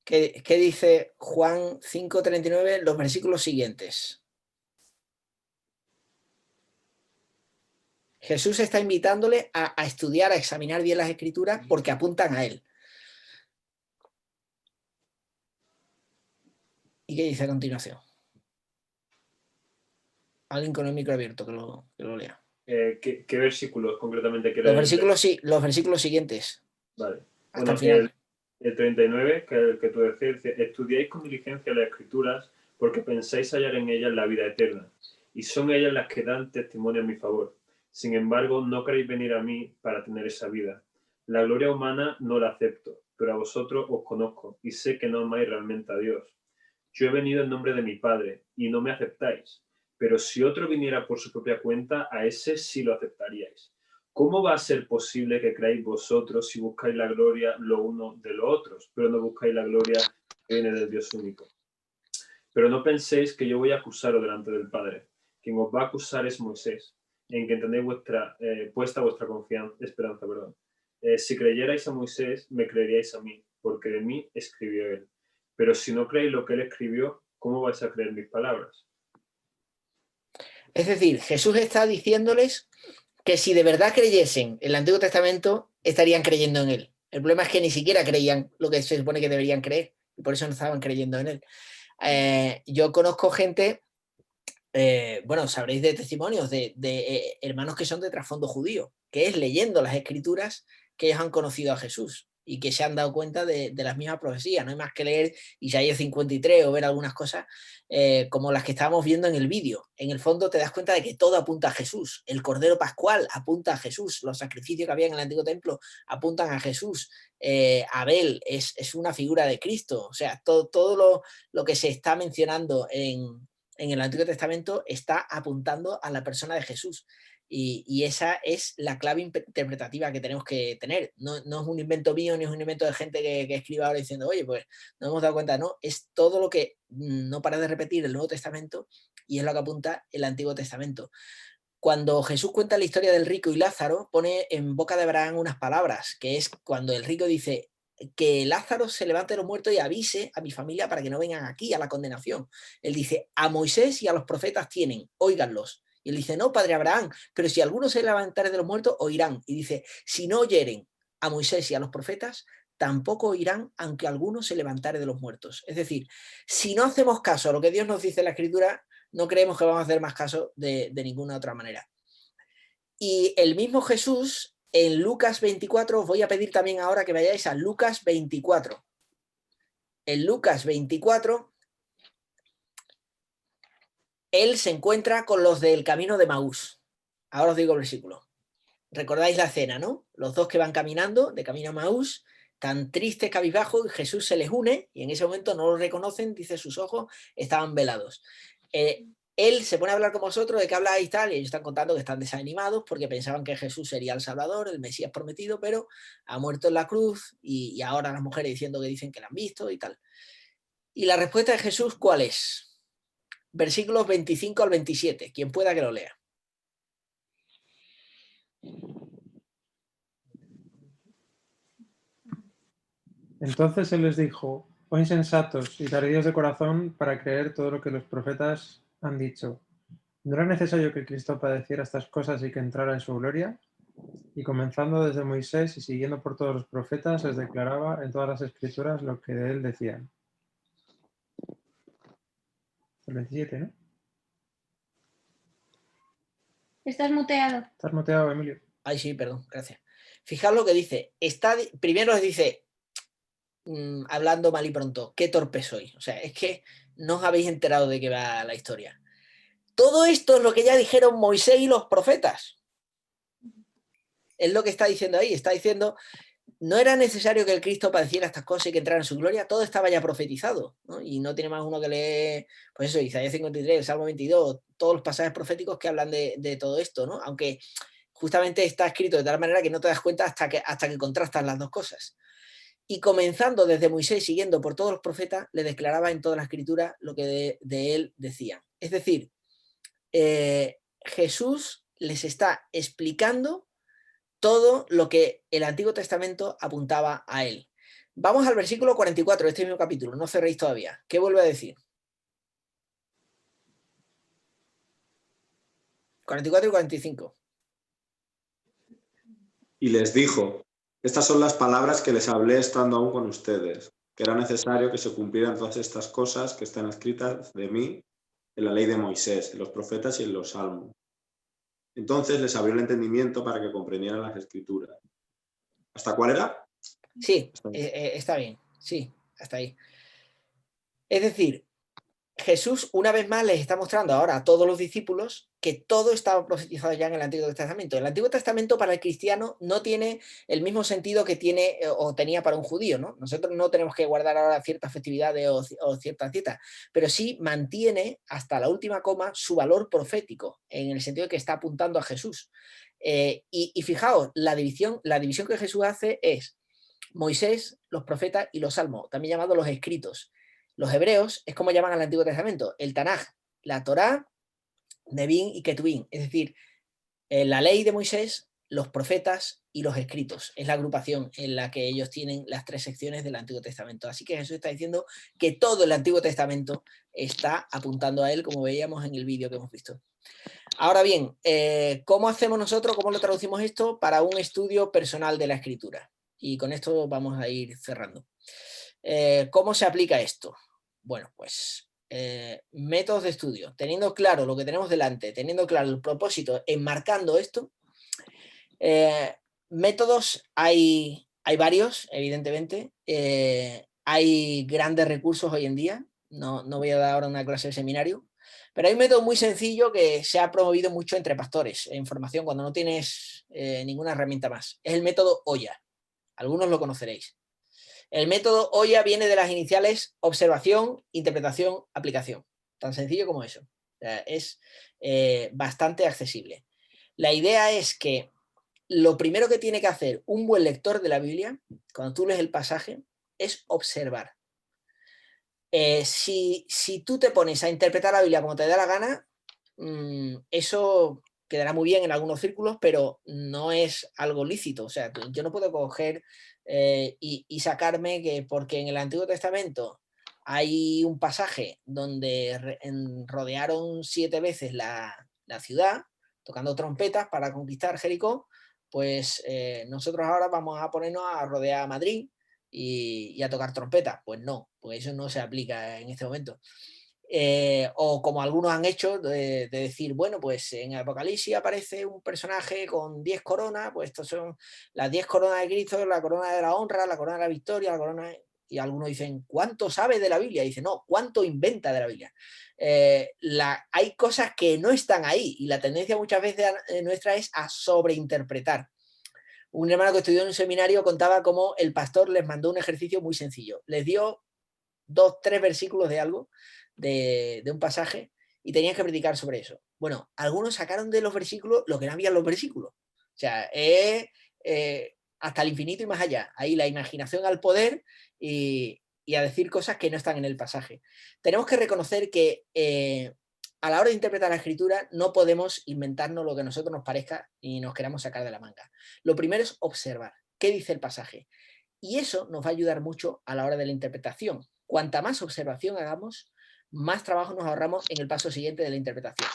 S2: ¿Qué dice Juan 5:39? Los versículos siguientes. Jesús está invitándole a estudiar, a examinar bien las Escrituras porque apuntan a él. ¿Y qué dice a continuación? Alguien con el micro abierto que lo lea.
S6: ¿Qué versículos concretamente
S2: Los versículos siguientes.
S6: Vale.
S2: Hasta el
S6: Bueno,
S2: final.
S6: el 39, que tú decías, dice, estudiáis con diligencia las Escrituras porque pensáis hallar en ellas la vida eterna, y son ellas las que dan testimonio a mi favor. Sin embargo, no queréis venir a mí para tener esa vida. La gloria humana no la acepto, pero a vosotros os conozco, y sé que no amáis realmente a Dios. Yo he venido en nombre de mi Padre, y no me aceptáis. Pero si otro viniera por su propia cuenta, a ese sí lo aceptaríais. ¿Cómo va a ser posible que creáis vosotros si buscáis la gloria lo uno de los otros, pero no buscáis la gloria que viene del Dios único? Pero no penséis que yo voy a acusaros delante del Padre. Quien os va a acusar es Moisés, en quien tenéis puesta vuestra esperanza. Si creyerais a Moisés, me creeríais a mí, porque de mí escribió él. Pero si no creéis lo que él escribió, ¿cómo vais a creer mis palabras?
S2: Es decir, Jesús está diciéndoles que si de verdad creyesen en el Antiguo Testamento, estarían creyendo en él. El problema es que ni siquiera creían lo que se supone que deberían creer, y por eso no estaban creyendo en él. Yo conozco gente, bueno, sabréis de testimonios de hermanos que son de trasfondo judío, que es leyendo las Escrituras que ellos han conocido a Jesús y que se han dado cuenta de las mismas profecías. No hay más que leer Isaías 53 o ver algunas cosas como las que estábamos viendo en el vídeo. En el fondo te das cuenta de que todo apunta a Jesús. El Cordero Pascual apunta a Jesús. Los sacrificios que había en el Antiguo Templo apuntan a Jesús. Abel es una figura de Cristo. O sea, todo lo que se está mencionando en el Antiguo Testamento está apuntando a la persona de Jesús. Y esa es la clave interpretativa que tenemos que tener. No es un invento mío, ni es un invento de gente que escriba ahora diciendo, oye, pues nos hemos dado cuenta. No, es todo lo que no para de repetir el Nuevo Testamento y es lo que apunta el Antiguo Testamento. Cuando Jesús cuenta la historia del rico y Lázaro, pone en boca de Abraham unas palabras, que es cuando el rico dice que Lázaro se levante de los muertos y avise a mi familia para que no vengan aquí a la condenación. Él dice, a Moisés y a los profetas tienen, óiganlos. Y él dice, no, padre Abraham, pero si alguno se levantare de los muertos, oirán. Y dice, si no oyeren a Moisés y a los profetas, tampoco oirán, aunque alguno se levantare de los muertos. Es decir, si no hacemos caso a lo que Dios nos dice en la Escritura, no creemos que vamos a hacer más caso de ninguna otra manera. Y el mismo Jesús, en Lucas 24, os voy a pedir también ahora que vayáis a Lucas 24. En Lucas 24... él se encuentra con los del camino de Maús. Ahora os digo el versículo. Recordáis la escena, ¿no? Los dos que van caminando de camino a Maús, tan tristes, cabizbajos, y Jesús se les une y en ese momento no lo reconocen, dice, sus ojos estaban velados. Él se pone a hablar con vosotros, de qué habláis y tal, y ellos están contando que están desanimados porque pensaban que Jesús sería el Salvador, el Mesías prometido, pero ha muerto en la cruz y ahora las mujeres diciendo que dicen que la han visto y tal. Y la respuesta de Jesús, ¿cuál es? Versículos 25 al 27. Quien pueda que lo lea.
S3: Entonces él les dijo, oh insensatos y tardíos de corazón para creer todo lo que los profetas han dicho. ¿No era necesario que Cristo padeciera estas cosas y que entrara en su gloria? Y comenzando desde Moisés y siguiendo por todos los profetas, les declaraba en todas las escrituras lo que de él decían. El 27, ¿no?
S7: Estás muteado.
S3: ¿Estás muteado, Emilio?
S2: Ay, sí, perdón, gracias. Fijaos lo que dice. Primero les dice, hablando mal y pronto, qué torpe soy. O sea, es que no os habéis enterado de qué va la historia. Todo esto es lo que ya dijeron Moisés y los profetas. Es lo que está diciendo ahí. Está diciendo, no era necesario que el Cristo padeciera estas cosas y que entrara en su gloria. Todo estaba ya profetizado, ¿no? Y no tiene más uno que leer, pues eso, Isaías 53, el Salmo 22, todos los pasajes proféticos que hablan de todo esto, ¿no? Aunque justamente está escrito de tal manera que no te das cuenta hasta que contrastas las dos cosas. Y comenzando desde Moisés, siguiendo por todos los profetas, le declaraba en toda la escritura lo que de él decían. Es decir, Jesús les está explicando todo lo que el Antiguo Testamento apuntaba a él. Vamos al versículo 44 de este mismo capítulo, no cerréis todavía. ¿Qué vuelve a decir? 44 y 45.
S9: Y les dijo, estas son las palabras que les hablé estando aún con ustedes, que era necesario que se cumplieran todas estas cosas que están escritas de mí en la ley de Moisés, en los profetas y en los salmos. Entonces les abrió el entendimiento para que comprendieran las escrituras. ¿Hasta cuál era?
S2: Sí, está bien, sí, hasta ahí. Es decir, Jesús una vez más les está mostrando ahora a todos los discípulos que todo estaba profetizado ya en el Antiguo Testamento. El Antiguo Testamento para el cristiano no tiene el mismo sentido que tiene o tenía para un judío, ¿no? Nosotros no tenemos que guardar ahora ciertas festividades o ciertas dietas, pero sí mantiene hasta la última coma su valor profético, en el sentido de que está apuntando a Jesús. Y fijaos, la división que Jesús hace es Moisés, los profetas y los salmos, también llamados los escritos. Los hebreos es como llaman al Antiguo Testamento, el Tanaj, la Torá, Nebín y Ketubín, es decir, la ley de Moisés, los profetas y los escritos. Es la agrupación en la que ellos tienen las tres secciones del Antiguo Testamento. Así que Jesús está diciendo que todo el Antiguo Testamento está apuntando a él, como veíamos en el vídeo que hemos visto. Ahora bien, ¿cómo hacemos nosotros, cómo lo traducimos esto para un estudio personal de la Escritura? Y con esto vamos a ir cerrando. ¿Cómo se aplica esto? Bueno, pues métodos de estudio. Teniendo claro lo que tenemos delante, teniendo claro el propósito, enmarcando esto, métodos hay varios, evidentemente. Hay grandes recursos hoy en día. No voy a dar ahora una clase de seminario. Pero hay un método muy sencillo que se ha promovido mucho entre pastores en formación cuando no tienes ninguna herramienta más. Es el método OYA. Algunos lo conoceréis. El método OYA viene de las iniciales observación, interpretación, aplicación. Tan sencillo como eso. O sea, es bastante accesible. La idea es que lo primero que tiene que hacer un buen lector de la Biblia, cuando tú lees el pasaje, es observar. Si tú te pones a interpretar la Biblia como te da la gana, eso quedará muy bien en algunos círculos, pero no es algo lícito. O sea, yo no puedo coger y sacarme que porque en el Antiguo Testamento hay un pasaje donde rodearon 7 veces la ciudad, tocando trompetas para conquistar Jericó, pues nosotros ahora vamos a ponernos a rodear Madrid y a tocar trompetas. Pues no, pues eso no se aplica en este momento. O como algunos han hecho, de decir, bueno, pues en Apocalipsis aparece un personaje con 10 coronas, pues estos son las 10 coronas de Cristo, la corona de la honra, la corona de la victoria, la corona de... Y algunos dicen, ¿cuánto sabe de la Biblia? Y dicen, no, ¿cuánto inventa de la Biblia? Hay cosas que no están ahí y la tendencia muchas veces nuestra es a sobreinterpretar. Un hermano que estudió en un seminario contaba cómo el pastor les mandó un ejercicio muy sencillo. Les dio 2, 3 versículos de algo, de un pasaje, y tenían que predicar sobre eso. Bueno, algunos sacaron de los versículos lo que no había en los versículos. O sea, hasta el infinito y más allá. Ahí la imaginación al poder y a decir cosas que no están en el pasaje. Tenemos que reconocer que a la hora de interpretar la Escritura no podemos inventarnos lo que a nosotros nos parezca y nos queramos sacar de la manga. Lo primero es observar qué dice el pasaje. Y eso nos va a ayudar mucho a la hora de la interpretación. Cuanta más observación hagamos, más trabajo nos ahorramos en el paso siguiente de la interpretación.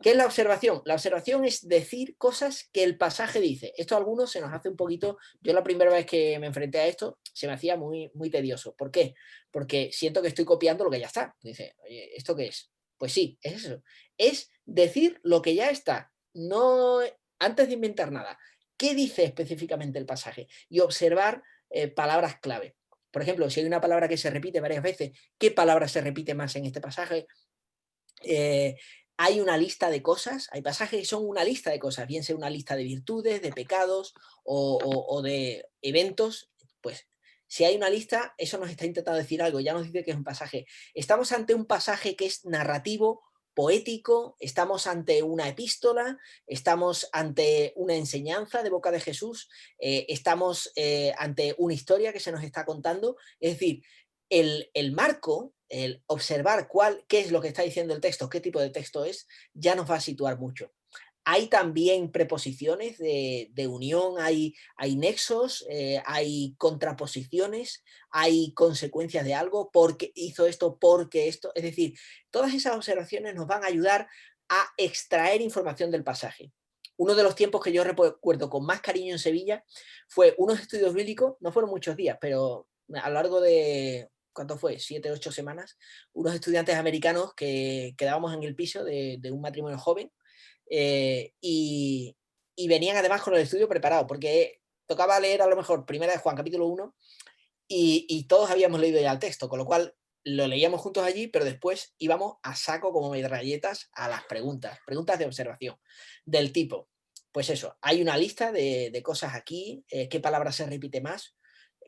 S2: ¿Qué es la observación? La observación es decir cosas que el pasaje dice. Esto a algunos se nos hace un poquito... Yo la primera vez que me enfrenté a esto se me hacía muy, muy tedioso. ¿Por qué? Porque siento que estoy copiando lo que ya está. Dice, oye, ¿esto qué es? Pues sí, es eso. Es decir lo que ya está. No, antes de inventar nada. ¿Qué dice específicamente el pasaje? Y observar palabras clave. Por ejemplo, si hay una palabra que se repite varias veces, ¿qué palabra se repite más en este pasaje? Hay una lista de cosas, hay pasajes que son una lista de cosas, bien sea una lista de virtudes, de pecados o de eventos. Pues si hay una lista, eso nos está intentando decir algo, ya nos dice que es un pasaje. Estamos ante un pasaje que es narrativo, poético, estamos ante una epístola, estamos ante una enseñanza de boca de Jesús, estamos ante una historia que se nos está contando. Es decir, el marco, el observar qué es lo que está diciendo el texto, qué tipo de texto es, ya nos va a situar mucho. Hay también preposiciones de unión, hay nexos, hay contraposiciones, hay consecuencias de algo, porque hizo esto, porque esto. Es decir, todas esas observaciones nos van a ayudar a extraer información del pasaje. Uno de los tiempos que yo recuerdo con más cariño en Sevilla fue unos estudios bíblicos, no fueron muchos días, pero a lo largo de, ¿cuánto fue? 7, 8 semanas, unos estudiantes americanos que quedábamos en el piso de un matrimonio joven. Y venían además con el estudio preparado, porque tocaba leer a lo mejor Primera de Juan, capítulo 1, y todos habíamos leído ya el texto, con lo cual lo leíamos juntos allí, pero después íbamos a saco como metralletas a las preguntas de observación, del tipo, pues eso, hay una lista de cosas aquí, qué palabra se repite más,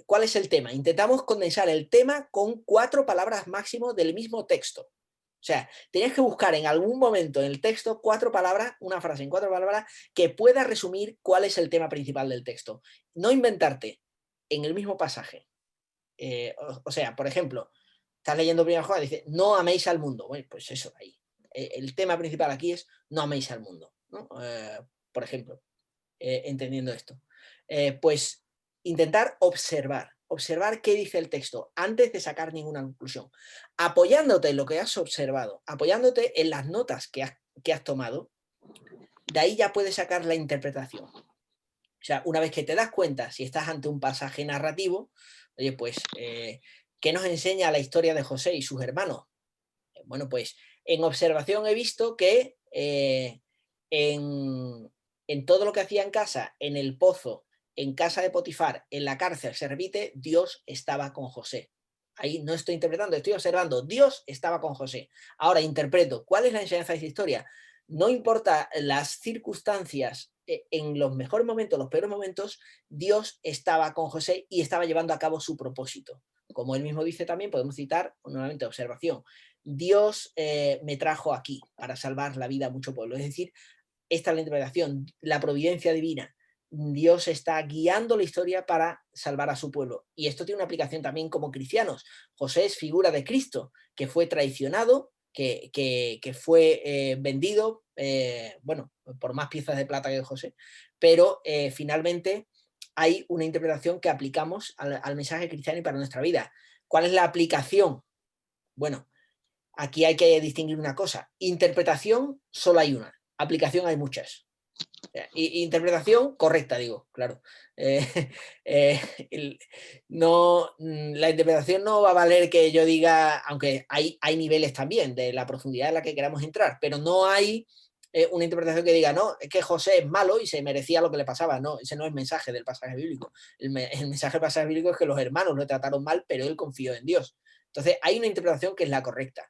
S2: cuál es el tema. Intentamos condensar el tema con 4 palabras máximo del mismo texto. O sea, tenías que buscar en algún momento en el texto 4 palabras, una frase en 4 palabras, que pueda resumir cuál es el tema principal del texto. No inventarte en el mismo pasaje. O sea, por ejemplo, estás leyendo Primera Juan y dice, no améis al mundo. Bueno, pues eso, ahí. El tema principal aquí es no améis al mundo, ¿no? Por ejemplo, entendiendo esto. Pues intentar observar qué dice el texto antes de sacar ninguna conclusión, apoyándote en lo que has observado, apoyándote en las notas que has tomado, de ahí ya puedes sacar la interpretación. O sea, una vez que te das cuenta si estás ante un pasaje narrativo, oye, pues, ¿qué nos enseña la historia de José y sus hermanos? Bueno, pues en observación he visto que en todo lo que hacía en casa, en el pozo, en casa de Potifar, en la cárcel, se repite, Dios estaba con José. Ahí no estoy interpretando, estoy observando, Dios estaba con José. Ahora interpreto, ¿cuál es la enseñanza de esta historia? No importa las circunstancias, en los mejores momentos, los peores momentos, Dios estaba con José y estaba llevando a cabo su propósito. Como él mismo dice también, podemos citar nuevamente observación. Dios me trajo aquí para salvar la vida a mucho pueblo. Es decir, esta es la interpretación, la providencia divina. Dios está guiando la historia para salvar a su pueblo. Y esto tiene una aplicación también como cristianos. José es figura de Cristo, que fue traicionado, que fue vendido, bueno, por más piezas de plata que José, pero finalmente hay una interpretación que aplicamos al mensaje cristiano y para nuestra vida. ¿Cuál es la aplicación? Bueno, aquí hay que distinguir una cosa. Interpretación solo hay una, aplicación hay muchas. Interpretación correcta, digo, claro. No, la interpretación no va a valer que yo diga, aunque hay niveles también de la profundidad en la que queramos entrar, pero no hay una interpretación que diga, no, es que José es malo y se merecía lo que le pasaba. No, ese no es el mensaje del pasaje bíblico. El mensaje del pasaje bíblico es que los hermanos lo trataron mal, pero él confió en Dios. Entonces, hay una interpretación que es la correcta.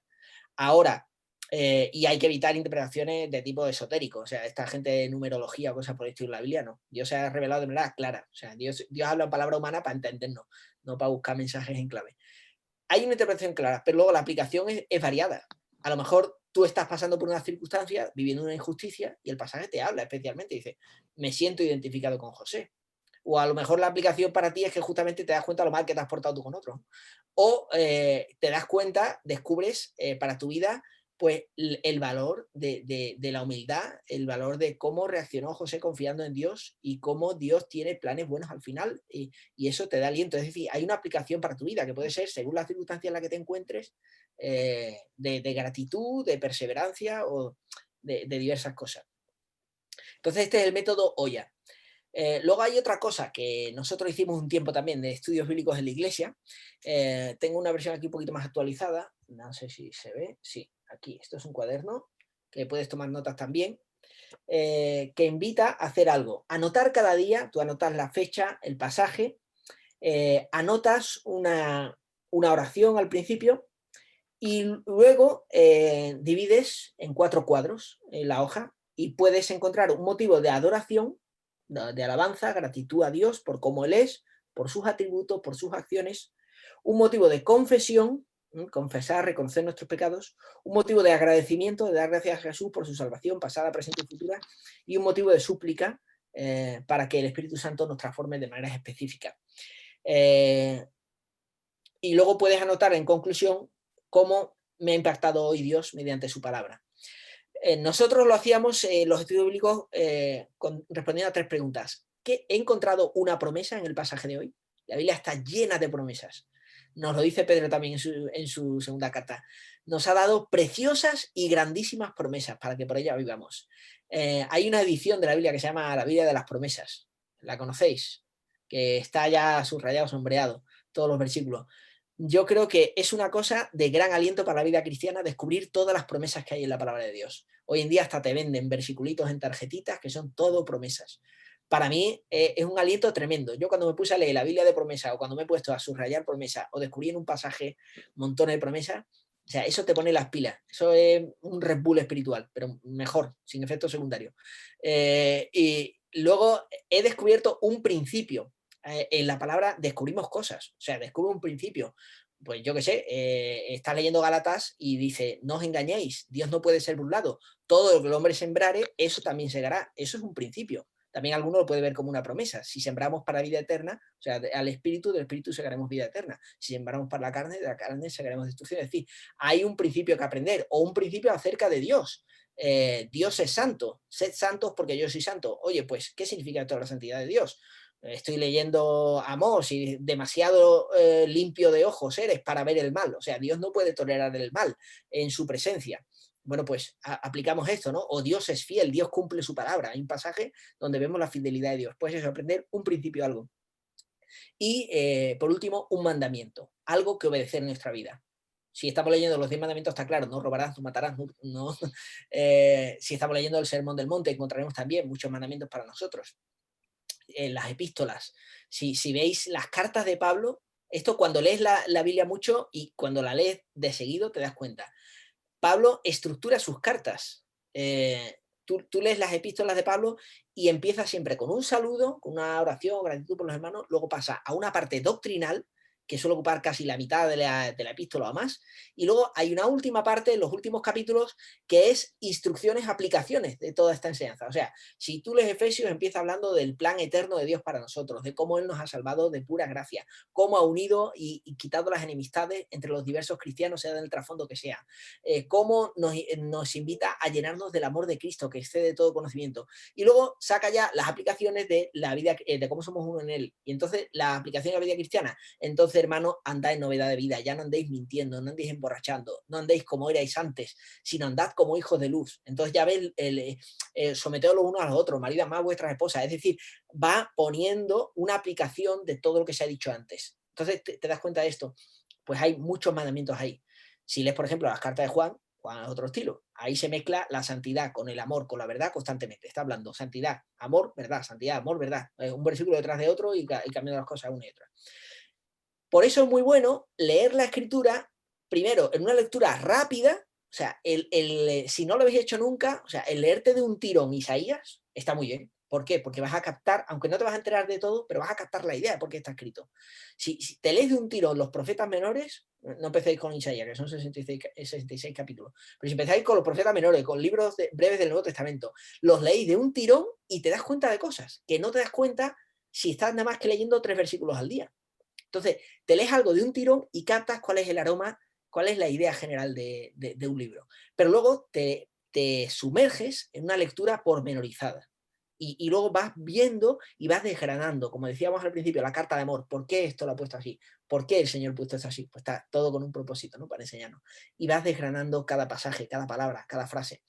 S2: Ahora, y hay que evitar interpretaciones de tipo esotérico, o sea, esta gente de numerología o cosas por el estilo de la Biblia, no. Dios se ha revelado de manera clara, o sea, Dios habla en palabra humana para entendernos, no para buscar mensajes en clave. Hay una interpretación clara, pero luego la aplicación es variada. A lo mejor tú estás pasando por una circunstancia, viviendo una injusticia, y el pasaje te habla especialmente, dice, me siento identificado con José. O a lo mejor la aplicación para ti es que justamente te das cuenta de lo mal que te has portado tú con otros. O te das cuenta, descubres para tu vida pues el valor de la humildad, el valor de cómo reaccionó José confiando en Dios y cómo Dios tiene planes buenos al final y eso te da aliento. Es decir, hay una aplicación para tu vida que puede ser, según la circunstancia en la que te encuentres, de gratitud, de perseverancia o de diversas cosas. Entonces este es el método Oya. Luego hay otra cosa que nosotros hicimos un tiempo también de estudios bíblicos en la iglesia. Tengo una versión aquí un poquito más actualizada. No sé si se ve. Sí, aquí. Esto es un cuaderno que puedes tomar notas también. Que invita a hacer algo. Anotar cada día. Tú anotas la fecha, el pasaje. Anotas una oración al principio. Y luego divides en 4 cuadros en la hoja. Y puedes encontrar un motivo de adoración, de alabanza, gratitud a Dios por cómo Él es, por sus atributos, por sus acciones, un motivo de confesión, confesar, reconocer nuestros pecados, un motivo de agradecimiento, de dar gracias a Jesús por su salvación pasada, presente y futura, y un motivo de súplica para que el Espíritu Santo nos transforme de manera específica. Y luego puedes anotar en conclusión cómo me ha impactado hoy Dios mediante su palabra. Nosotros lo hacíamos en los estudios bíblicos respondiendo a 3 preguntas. ¿He encontrado una promesa en el pasaje de hoy? La Biblia está llena de promesas. Nos lo dice Pedro también en su segunda carta. Nos ha dado preciosas y grandísimas promesas para que por ellas vivamos. Hay una edición de la Biblia que se llama La Biblia de las Promesas. ¿La conocéis? Que está ya subrayado, sombreado, todos los versículos. Yo creo que es una cosa de gran aliento para la vida cristiana descubrir todas las promesas que hay en la palabra de Dios. Hoy en día hasta te venden versiculitos en tarjetitas que son todo promesas. Para mí es un aliento tremendo. Yo cuando me puse a leer la Biblia de promesas o cuando me he puesto a subrayar promesas o descubrí en un pasaje montones de promesas, o sea, eso te pone las pilas. Eso es un Red Bull espiritual, pero mejor, sin efecto secundario. Y luego he descubierto un principio. En la palabra descubrimos cosas, o sea, descubro un principio. Pues yo qué sé, estás leyendo Gálatas y dice, no os engañéis, Dios no puede ser burlado. Todo lo que el hombre sembrare, eso también segará. Eso es un principio. También alguno lo puede ver como una promesa. Si sembramos para vida eterna, o sea, al espíritu, del espíritu segaremos vida eterna. Si sembramos para la carne, de la carne segaremos destrucción. Es decir, hay un principio que aprender, o un principio acerca de Dios. Dios es santo, sed santos porque yo soy santo. Oye, pues, ¿qué significa toda la santidad de Dios? Estoy leyendo Amós y demasiado limpio de ojos eres para ver el mal. O sea, Dios no puede tolerar el mal en su presencia. Bueno, pues aplicamos esto, ¿no? O Dios es fiel, Dios cumple su palabra. Hay un pasaje donde vemos la fidelidad de Dios. Pues eso, aprender un principio, algo. Y por último, un mandamiento, algo que obedecer en nuestra vida. Si estamos leyendo los 10 mandamientos, está claro, no robarás, no matarás, no. Si estamos leyendo el Sermón del Monte, encontraremos también muchos mandamientos para nosotros. En las epístolas, si veis las cartas de Pablo, esto cuando lees la Biblia mucho y cuando la lees de seguido te das cuenta. Pablo estructura sus cartas. Tú lees las epístolas de Pablo y empieza siempre con un saludo, con una oración, gratitud por los hermanos, luego pasa a una parte doctrinal, que suele ocupar casi la mitad de la epístola o más, y luego hay una última parte, en los últimos capítulos, que es instrucciones, aplicaciones de toda esta enseñanza. O sea, si tú lees Efesios, empieza hablando del plan eterno de Dios para nosotros, de cómo Él nos ha salvado de pura gracia, cómo ha unido y quitado las enemistades entre los diversos cristianos, sea del trasfondo que sea, cómo nos invita a llenarnos del amor de Cristo, que excede todo conocimiento. Y luego saca ya las aplicaciones de la vida, de cómo somos uno en Él. Y entonces la aplicación de la vida cristiana, entonces, hermano, andad en novedad de vida, ya no andéis mintiendo, no andéis emborrachando, no andéis como erais antes, sino andad como hijos de luz. Entonces ya ves, someteos los unos a los otros, maridas más vuestras esposas, es decir, va poniendo una aplicación de todo lo que se ha dicho antes. Entonces, ¿te das cuenta de esto? Pues hay muchos mandamientos ahí. Si lees, por ejemplo, las cartas de Juan es otro estilo. Ahí se mezcla la santidad con el amor, con la verdad constantemente. Está hablando santidad, amor, verdad, santidad, amor, verdad. Un versículo detrás de otro y cambiando las cosas una y otra. Por eso es muy bueno leer la Escritura, primero, en una lectura rápida. O sea, si no lo habéis hecho nunca, o sea, el leerte de un tirón Isaías está muy bien. ¿Por qué? Porque vas a captar, aunque no te vas a enterar de todo, pero vas a captar la idea de por qué está escrito. Si te lees de un tirón los profetas menores, no empecéis con Isaías, que son 66 capítulos, pero si empezáis con los profetas menores, con libros breves del Nuevo Testamento, los leéis de un tirón y te das cuenta de cosas que no te das cuenta si estás nada más que leyendo 3 versículos al día. Entonces, te lees algo de un tirón y captas cuál es el aroma, cuál es la idea general de un libro. Pero luego te sumerges en una lectura pormenorizada. Y luego vas viendo y vas desgranando, como decíamos al principio, la carta de amor. ¿Por qué esto lo ha puesto así? ¿Por qué el Señor ha puesto esto así? Pues está todo con un propósito, ¿no? Para enseñarnos. Y vas desgranando cada pasaje, cada palabra, cada frase.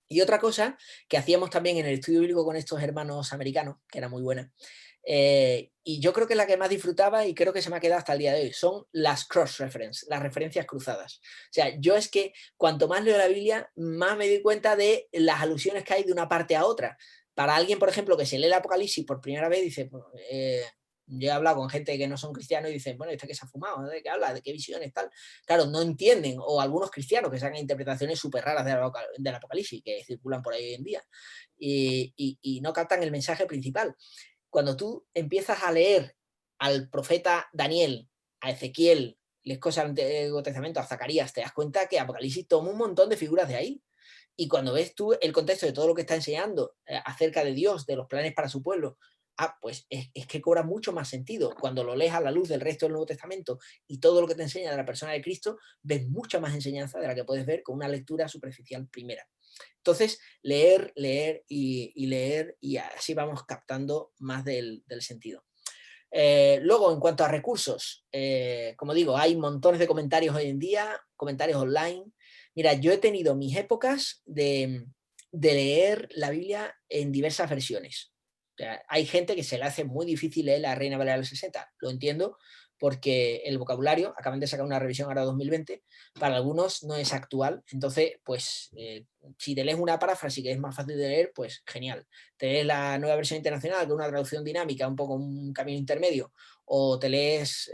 S2: Y otra cosa que hacíamos también en el estudio bíblico con estos hermanos americanos, que era muy buena, y yo creo que la que más disfrutaba y creo que se me ha quedado hasta el día de hoy, son las cross-reference, las referencias cruzadas. O sea, yo es que cuanto más leo la Biblia, más me doy cuenta de las alusiones que hay de una parte a otra. Para alguien, por ejemplo, que se lee el Apocalipsis por primera vez, dice, yo he hablado con gente que no son cristianos y dicen, bueno, ¿este qué se ha fumado? ¿De qué habla? ¿De qué visiones? Tal. Claro, no entienden, o algunos cristianos que sacan interpretaciones súper raras del Apocalipsis, que circulan por ahí hoy en día, y no captan el mensaje principal. Cuando tú empiezas a leer al profeta Daniel, a Ezequiel, lees cosas del Antiguo Testamento, a Zacarías, te das cuenta que Apocalipsis toma un montón de figuras de ahí. Y cuando ves tú el contexto de todo lo que está enseñando acerca de Dios, de los planes para su pueblo, pues es que cobra mucho más sentido. Cuando lo lees a la luz del resto del Nuevo Testamento y todo lo que te enseña de la persona de Cristo, ves mucha más enseñanza de la que puedes ver con una lectura superficial primera. Entonces, leer, leer y leer, y así vamos captando más del sentido. Luego, en cuanto a recursos, como digo, hay montones de comentarios hoy en día, comentarios online. Mira, yo he tenido mis épocas de leer la Biblia en diversas versiones. O sea, hay gente que se le hace muy difícil leer la Reina Valera del 60, lo entiendo, porque el vocabulario, acaban de sacar una revisión ahora 2020, para algunos no es actual. Entonces, pues, si te lees una paráfrasis que es más fácil de leer, pues genial. Te lees la nueva versión internacional, que es una traducción dinámica, un poco un camino intermedio, o te lees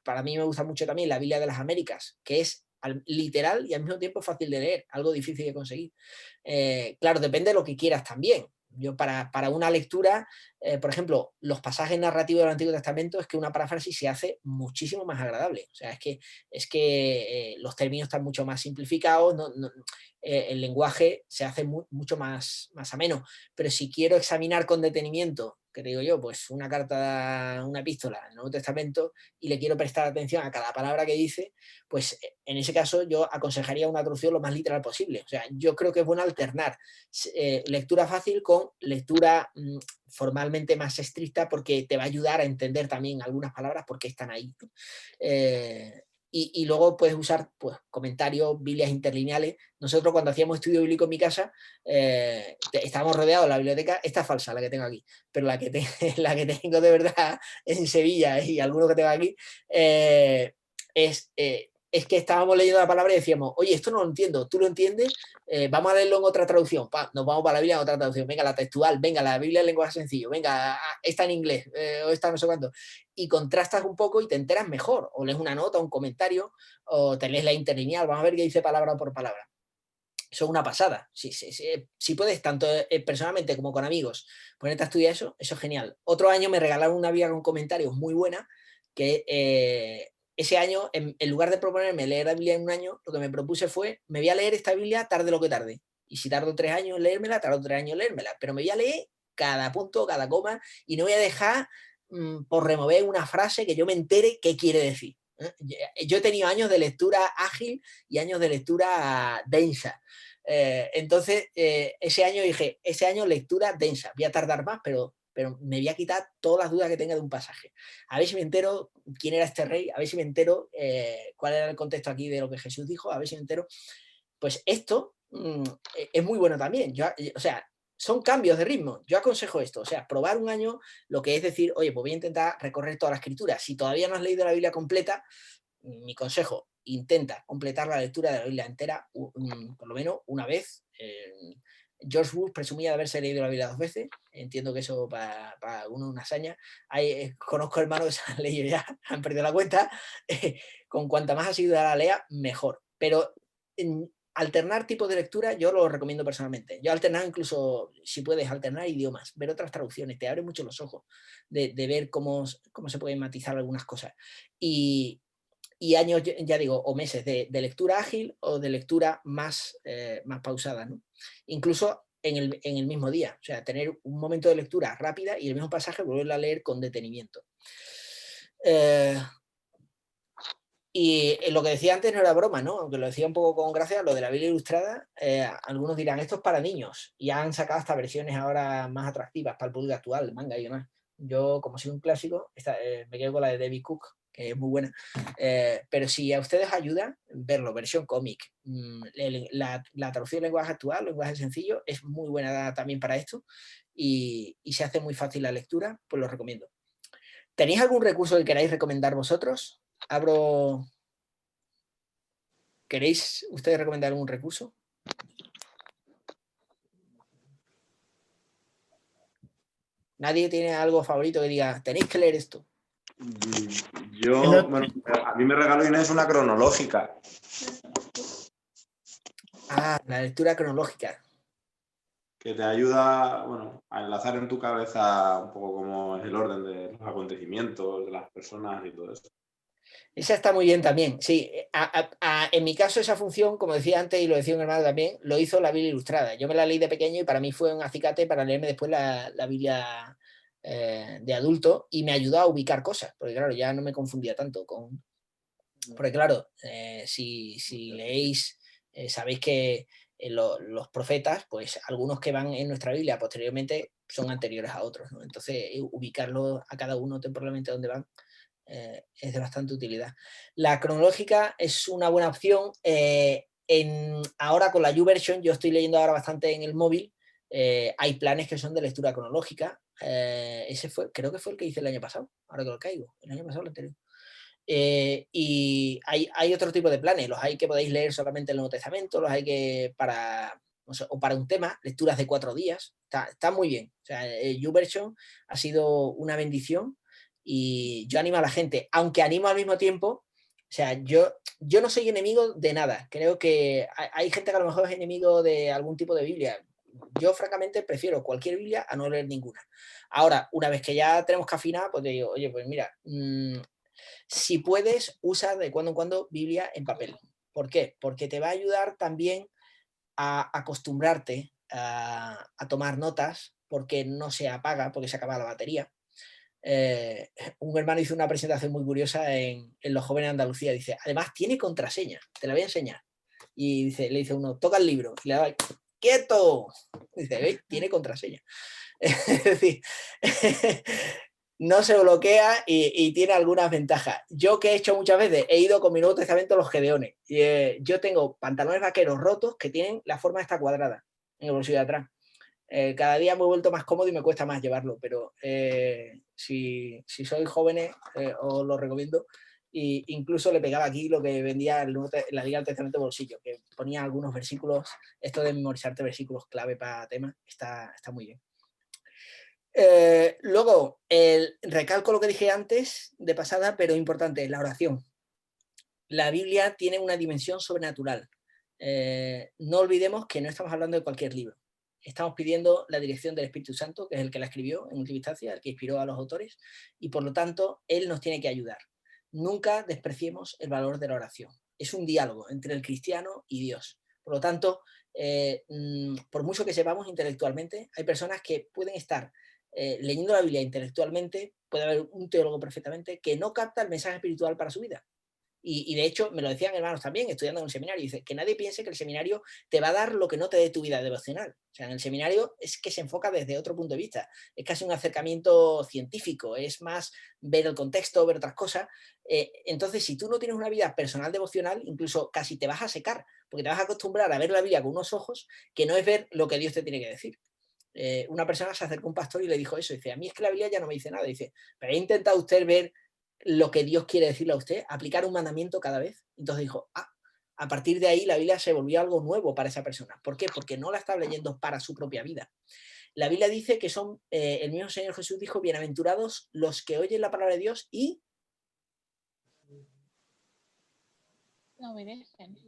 S2: para mí me gusta mucho también, la Biblia de las Américas, que es literal y al mismo tiempo fácil de leer, algo difícil de conseguir. Claro, depende de lo que quieras también. Yo para una lectura, por ejemplo, los pasajes narrativos del Antiguo Testamento, es que una paráfrasis se hace muchísimo más agradable. O sea, es que los términos están mucho más simplificados, el lenguaje se hace mucho más ameno. Pero si quiero examinar con detenimiento, que te digo yo, pues una carta, una epístola del Nuevo Testamento, y le quiero prestar atención a cada palabra que dice, pues en ese caso yo aconsejaría una traducción lo más literal posible. O sea, yo creo que es bueno alternar lectura fácil con lectura formalmente más estricta, porque te va a ayudar a entender también algunas palabras porque están ahí. Y luego puedes usar, pues, comentarios, Biblias interlineales. Nosotros, cuando hacíamos estudio bíblico en mi casa, estábamos rodeados de la biblioteca. Esta es falsa, la que tengo aquí, pero la que tengo de verdad en Sevilla, y algunos que tengo aquí, es que estábamos leyendo la palabra y decíamos, oye, esto no lo entiendo, ¿tú lo entiendes? Vamos a leerlo en otra traducción. Nos vamos para la Biblia en otra traducción. Venga, la textual, venga, la Biblia en lenguaje sencillo, venga, esta en inglés, o esta no sé cuánto. Y contrastas un poco y te enteras mejor. O lees una nota, un comentario, o te lees la interlineal. Vamos a ver qué dice palabra por palabra. Eso es una pasada. Si puedes, tanto personalmente como con amigos, ponerte a estudiar eso es genial. Otro año me regalaron una Biblia con comentarios muy buena, que ese año, en lugar de proponerme leer la Biblia en un año, lo que me propuse fue, me voy a leer esta Biblia tarde lo que tarde. Y si tardo 3 años en leérmela, tardo 3 años en leérmela. Pero me voy a leer cada punto, cada coma, y no voy a dejar por remover una frase que yo me entere qué quiere decir. Yo he tenido años de lectura ágil y años de lectura densa. Entonces, ese año dije, ese año lectura densa. Voy a tardar más, pero me voy a quitar todas las dudas que tenga de un pasaje. A ver si me entero quién era este rey, a ver si me entero cuál era el contexto aquí de lo que Jesús dijo, a ver si me entero. Pues esto es muy bueno también. O sea, son cambios de ritmo. Yo aconsejo esto, o sea, probar un año, lo que es decir, oye, pues voy a intentar recorrer toda la escritura. Si todavía no has leído la Biblia completa, mi consejo, intenta completar la lectura de la Biblia entera por lo menos una vez. George Bush presumía de haberse leído la Biblia 2 veces. Entiendo que eso para uno es una hazaña. Conozco hermanos que se han leído ya, han perdido la cuenta. Con cuanta más asiduidad la lea, mejor. Pero alternar tipos de lectura yo lo recomiendo personalmente. Yo alternar, incluso si puedes alternar idiomas, ver otras traducciones, te abre mucho los ojos de ver cómo se pueden matizar algunas cosas. Y años, ya digo, o meses de lectura ágil o de lectura más pausada, ¿no? Incluso en el mismo día. O sea, tener un momento de lectura rápida y el mismo pasaje volverlo a leer con detenimiento. Y lo que decía antes no era broma, ¿no? Aunque lo decía un poco con gracia, lo de la Biblia ilustrada, algunos dirán, esto es para niños, y han sacado hasta versiones ahora más atractivas para el público actual, manga y demás. Yo, como soy un clásico, me quedo con la de David Cook, que es muy buena. Pero si a ustedes ayuda, verlo, versión cómic, la traducción de lenguaje actual, lenguaje sencillo, es muy buena también para esto, y se hace muy fácil la lectura, pues lo recomiendo. ¿Tenéis algún recurso que queráis recomendar vosotros? ¿Queréis ustedes recomendar algún recurso? ¿Nadie tiene algo favorito que diga, tenéis que leer esto?
S9: Bueno, a mí me regaló Inés una cronológica.
S2: Ah, la lectura cronológica.
S9: Que te ayuda, bueno, a enlazar en tu cabeza un poco cómo es el orden de los acontecimientos, de las personas y todo eso.
S2: Esa está muy bien también, sí. En mi caso esa función, como decía antes y lo decía un hermano también, lo hizo la Biblia ilustrada. Yo me la leí de pequeño y para mí fue un acicate para leerme después la Biblia de adulto, y me ayudó a ubicar cosas, porque claro, ya no me confundía tanto porque claro, si leéis, sabéis que los profetas, pues algunos que van en nuestra Biblia posteriormente son anteriores a otros, ¿no? Entonces, ubicarlos a cada uno temporalmente donde van es de bastante utilidad. La cronológica es una buena opción. Ahora con la YouVersion, yo estoy leyendo ahora bastante en el móvil, hay planes que son de lectura cronológica. Creo que fue el que hice el año pasado, ahora que lo caigo, el año pasado o el anterior. Y hay otro tipo de planes, los hay que podéis leer solamente el Nuevo Testamento, los hay que o para un tema, lecturas de 4 días, está muy bien. O sea, YouVersion ha sido una bendición y yo animo a la gente, aunque animo al mismo tiempo, o sea, yo no soy enemigo de nada, creo que hay gente que a lo mejor es enemigo de algún tipo de Biblia. Yo francamente prefiero cualquier Biblia a no leer ninguna. Ahora, una vez que ya tenemos que afinar, pues te digo, oye, pues mira, si puedes, usa de cuando en cuando Biblia en papel. ¿Por qué? Porque te va a ayudar también a acostumbrarte a tomar notas, porque no se apaga, porque se acaba la batería. Un hermano hizo una presentación muy curiosa en Los Jóvenes de Andalucía. Dice, además tiene contraseña, te la voy a enseñar. Y dice, le dice uno, toca el libro. Y le da, ¡quieto! Dice, ¿veis? Tiene contraseña. Es decir, no se bloquea y tiene algunas ventajas. Yo que he hecho muchas veces, he ido con mi Nuevo Testamento a los Gedeones. Yo tengo pantalones vaqueros rotos que tienen la forma esta cuadrada en el bolsillo de atrás. Cada día me he vuelto más cómodo y me cuesta más llevarlo, pero si sois jóvenes os lo recomiendo. Y incluso le pegaba aquí lo que vendía la Liga del Testamento Bolsillo, que ponía algunos versículos, esto de memorizarte versículos clave para temas, está muy bien. Luego, recalco lo que dije antes de pasada, pero importante, la oración. La Biblia tiene una dimensión sobrenatural. No olvidemos que no estamos hablando de cualquier libro. Estamos pidiendo la dirección del Espíritu Santo, que es el que la escribió en última instancia, el que inspiró a los autores, y por lo tanto, Él nos tiene que ayudar. Nunca despreciemos el valor de la oración. Es un diálogo entre el cristiano y Dios. Por lo tanto, por mucho que sepamos intelectualmente, hay personas que pueden estar leyendo la Biblia intelectualmente, puede haber un teólogo perfectamente que no capta el mensaje espiritual para su vida. Y de hecho, me lo decían hermanos también, estudiando en un seminario, dice que nadie piense que el seminario te va a dar lo que no te dé tu vida devocional. O sea, en el seminario es que se enfoca desde otro punto de vista, es casi un acercamiento científico, es más ver el contexto, ver otras cosas. Entonces, si tú no tienes una vida personal devocional, incluso casi te vas a secar, porque te vas a acostumbrar a ver la Biblia con unos ojos que no es ver lo que Dios te tiene que decir. Una persona se acercó a un pastor y le dijo eso, dice, a mí es que la Biblia ya no me dice nada, dice, pero ¿ha intentado usted ver lo que Dios quiere decirle a usted, aplicar un mandamiento cada vez? Entonces dijo, a partir de ahí la Biblia se volvió algo nuevo para esa persona. ¿Por qué? Porque no la está leyendo para su propia vida. La Biblia dice que son, el mismo Señor Jesús dijo, bienaventurados los que oyen la palabra de Dios y
S4: la obedecen.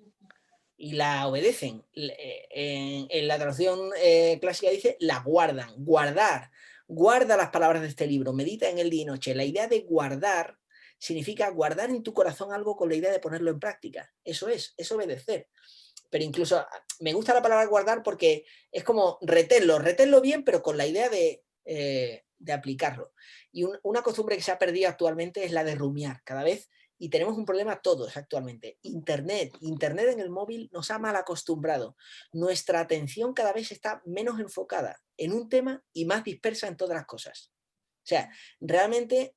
S2: Y la obedecen. En la traducción clásica dice, la guardan. Guarda las palabras de este libro, medita en él día y noche. La idea de guardar significa guardar en tu corazón algo con la idea de ponerlo en práctica. Eso es obedecer. Pero incluso me gusta la palabra guardar porque es como reténlo bien, pero con la idea de aplicarlo. Y una costumbre que se ha perdido actualmente es la de rumiar. Cada vez, y tenemos un problema todos actualmente, Internet en el móvil nos ha mal acostumbrado. Nuestra atención cada vez está menos enfocada en un tema y más dispersa en todas las cosas. O sea, realmente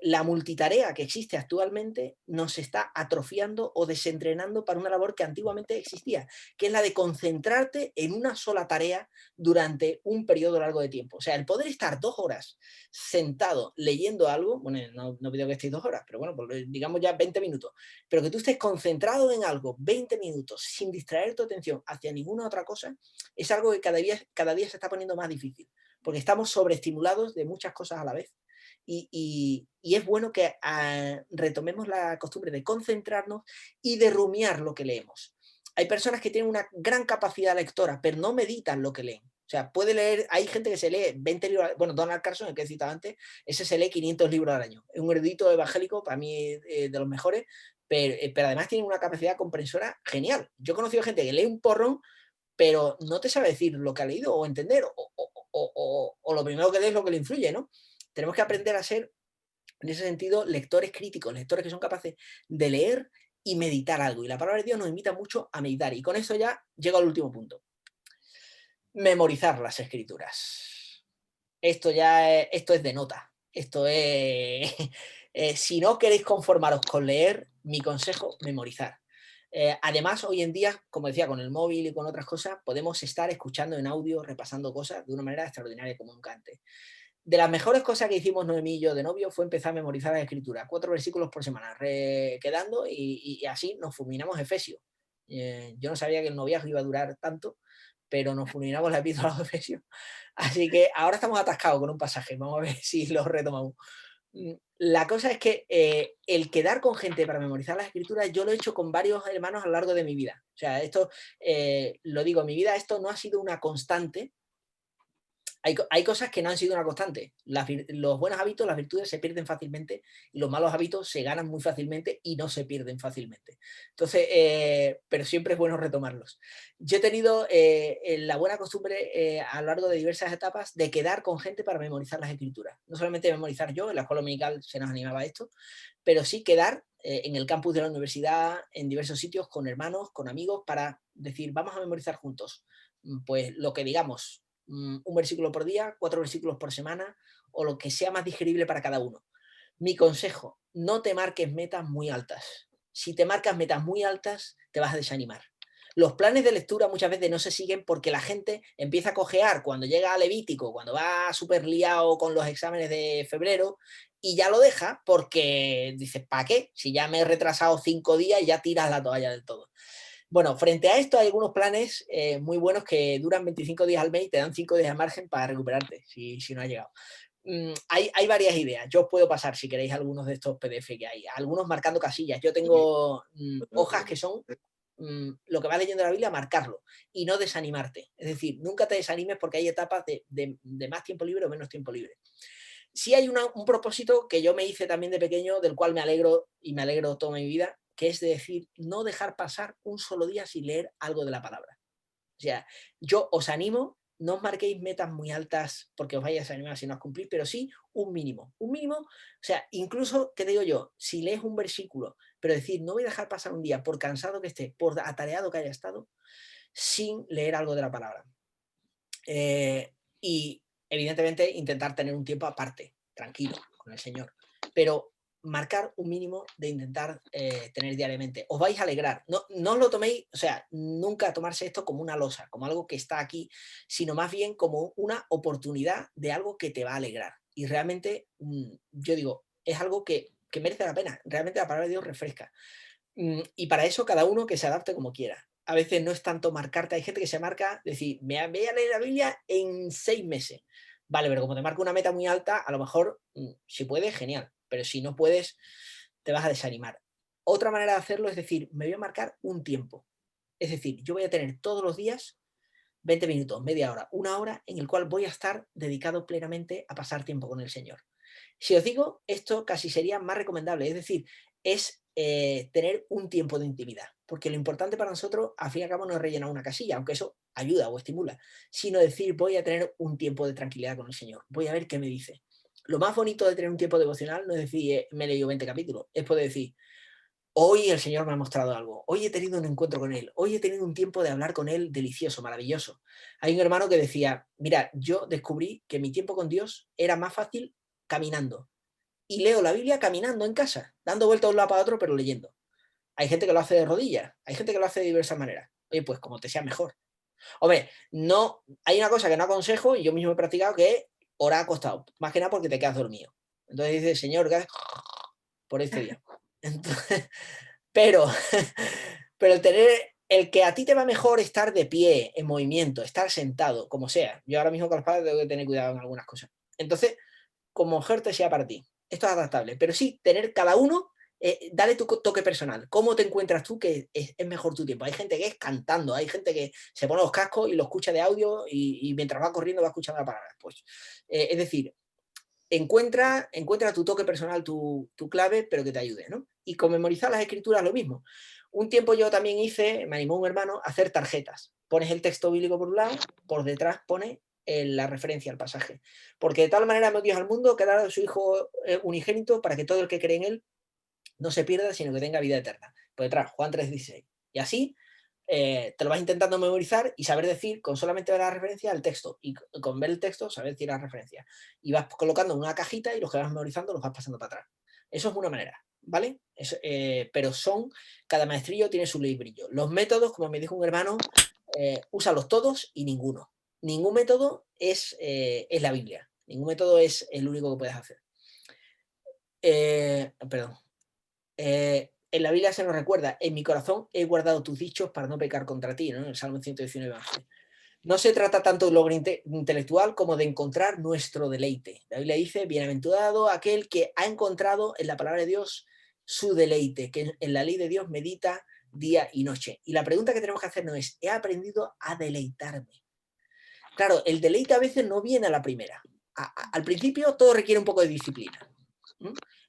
S2: la multitarea que existe actualmente nos está atrofiando o desentrenando para una labor que antiguamente existía, que es la de concentrarte en una sola tarea durante un periodo largo de tiempo. O sea, el poder estar 2 horas sentado leyendo algo, bueno, no pido que estéis 2 horas, pero bueno, pues digamos ya 20 minutos, pero que tú estés concentrado en algo 20 minutos sin distraer tu atención hacia ninguna otra cosa, es algo que cada día se está poniendo más difícil, porque estamos sobreestimulados de muchas cosas a la vez. Y es bueno que retomemos la costumbre de concentrarnos y de rumiar lo que leemos. Hay personas que tienen una gran capacidad lectora, pero no meditan lo que leen. O sea, puede leer, hay gente que se lee 20 libros, bueno, Donald Carson, el que he citado antes, ese se lee 500 libros al año. Es un erudito evangélico, para mí de los mejores, pero además tiene una capacidad comprensora genial. Yo he conocido gente que lee un porrón, pero no te sabe decir lo que ha leído o entender, o lo primero que lee es lo que le influye, ¿no? Tenemos que aprender a ser, en ese sentido, lectores críticos, lectores que son capaces de leer y meditar algo. Y la palabra de Dios nos invita mucho a meditar. Y con eso ya llego al último punto. Memorizar las escrituras. Esto es de nota. Esto es... si no queréis conformaros con leer, mi consejo, memorizar. Además, hoy en día, como decía, con el móvil y con otras cosas, podemos estar escuchando en audio, repasando cosas de una manera extraordinaria como nunca antes. De las mejores cosas que hicimos Noemí y yo de novio fue empezar a memorizar las escrituras, 4 versículos por semana, quedando y así nos fulminamos Efesios. Yo no sabía que el noviazgo iba a durar tanto, pero nos fulminamos la epístola de Efesios. Así que ahora estamos atascados con un pasaje, vamos a ver si lo retomamos. La cosa es que el quedar con gente para memorizar las escrituras, yo lo he hecho con varios hermanos a lo largo de mi vida. O sea, esto, lo digo, en mi vida esto no ha sido una constante. Hay cosas que no han sido una constante. Los buenos hábitos, las virtudes se pierden fácilmente y los malos hábitos se ganan muy fácilmente y no se pierden fácilmente. Entonces, pero siempre es bueno retomarlos. Yo he tenido la buena costumbre a lo largo de diversas etapas de quedar con gente para memorizar las escrituras. No solamente memorizar yo, en la escuela dominical se nos animaba a esto, pero sí quedar en el campus de la universidad, en diversos sitios, con hermanos, con amigos, para decir, vamos a memorizar juntos. Pues lo que digamos, un versículo por día, 4 versículos por semana, o lo que sea más digerible para cada uno. Mi consejo, no te marques metas muy altas. Si te marcas metas muy altas, te vas a desanimar. Los planes de lectura muchas veces no se siguen porque la gente empieza a cojear cuando llega a Levítico, cuando va súper liado con los exámenes de febrero, y ya lo deja porque dices, ¿para qué? Si ya me he retrasado 5 días, ya tiras la toalla del todo. Bueno, frente a esto hay algunos planes muy buenos que duran 25 días al mes y te dan 5 días de margen para recuperarte, si no has llegado. Hay varias ideas. Yo os puedo pasar, si queréis, algunos de estos PDF que hay. Algunos marcando casillas. Yo tengo hojas que son lo que vas leyendo la Biblia, marcarlo y no desanimarte. Es decir, nunca te desanimes porque hay etapas de más tiempo libre o menos tiempo libre. Sí hay un propósito que yo me hice también de pequeño, del cual me alegro y me alegro toda mi vida, que es de decir, no dejar pasar un solo día sin leer algo de la palabra. O sea, yo os animo, no os marquéis metas muy altas porque os vayáis a animar si no os cumplís, pero sí un mínimo. Un mínimo, o sea, incluso, ¿qué te digo yo? Si lees un versículo, pero decir, no voy a dejar pasar un día, por cansado que esté, por atareado que haya estado, sin leer algo de la palabra. Y evidentemente intentar tener un tiempo aparte, tranquilo, con el Señor. Pero marcar un mínimo de intentar tener diariamente. Os vais a alegrar. No os lo toméis, o sea, nunca tomarse esto como una losa, como algo que está aquí, sino más bien como una oportunidad de algo que te va a alegrar. Y realmente, yo digo, es algo que merece la pena. Realmente la palabra de Dios refresca. Y para eso cada uno que se adapte como quiera. A veces no es tanto marcarte, hay gente que se marca, decir, me voy a leer la Biblia en 6 meses. Vale, pero como te marca una meta muy alta, a lo mejor, si puedes, genial, pero si no puedes, te vas a desanimar. Otra manera de hacerlo es decir, me voy a marcar un tiempo. Es decir, yo voy a tener todos los días 20 minutos, media hora, 1 hora, en el cual voy a estar dedicado plenamente a pasar tiempo con el Señor. Si os digo, esto casi sería más recomendable, es decir, es tener un tiempo de intimidad, porque lo importante para nosotros, al fin y al cabo, no es rellenar una casilla, aunque eso ayuda o estimula, sino decir, voy a tener un tiempo de tranquilidad con el Señor, voy a ver qué me dice. Lo más bonito de tener un tiempo devocional no es decir, me he leído 20 capítulos, es poder decir, hoy el Señor me ha mostrado algo, hoy he tenido un encuentro con Él, hoy he tenido un tiempo de hablar con Él delicioso, maravilloso. Hay un hermano que decía, mira, yo descubrí que mi tiempo con Dios era más fácil caminando. Y leo la Biblia caminando en casa, dando vueltas de un lado para otro, pero leyendo. Hay gente que lo hace de rodillas, hay gente que lo hace de diversas maneras. Oye, pues como te sea mejor. Hombre, no, hay una cosa que no aconsejo y yo mismo he practicado, que es orar acostado, más que nada porque te quedas dormido. Entonces dice, Señor, gracias por este día. Entonces, pero el que a ti te va mejor estar de pie, en movimiento, estar sentado, como sea. Yo ahora mismo con los padres tengo que tener cuidado en algunas cosas. Entonces, como mejor te sea para ti. Esto es adaptable, pero sí, tener cada uno, dale tu toque personal. ¿Cómo te encuentras tú que es mejor tu tiempo? Hay gente que es cantando, hay gente que se pone los cascos y lo escucha de audio y mientras va corriendo va escuchando la palabra. Pues, es decir, encuentra tu toque personal, tu clave, pero que te ayude, ¿no? Y con memorizar las escrituras lo mismo. Un tiempo yo también me animó un hermano a hacer tarjetas. Pones el texto bíblico por un lado, por detrás pone la referencia al pasaje. Porque de tal manera amó Dios al mundo que ha dado a su Hijo unigénito para que todo el que cree en Él no se pierda, sino que tenga vida eterna. por detrás, Juan 3:16. Y así te lo vas intentando memorizar y saber decir, con solamente ver la referencia, el texto. Y con ver el texto, saber decir la referencia. Y vas colocando en una cajita y los que vas memorizando los vas pasando para atrás. Eso es una manera, ¿vale? Pero cada maestrillo tiene su librillo. Los métodos, como me dijo un hermano, úsalos todos y ninguno. Ningún método es la Biblia. Ningún método es el único que puedes hacer. Perdón. En la Biblia se nos recuerda, en mi corazón he guardado tus dichos para no pecar contra ti, ¿no? En el Salmo 119. No se trata tanto de logro intelectual como de encontrar nuestro deleite. La Biblia dice, bienaventurado aquel que ha encontrado en la palabra de Dios su deleite, que en la ley de Dios medita día y noche. Y la pregunta que tenemos que hacernos es, ¿he aprendido a deleitarme? Claro, el deleite a veces no viene a la primera. Al principio todo requiere un poco de disciplina.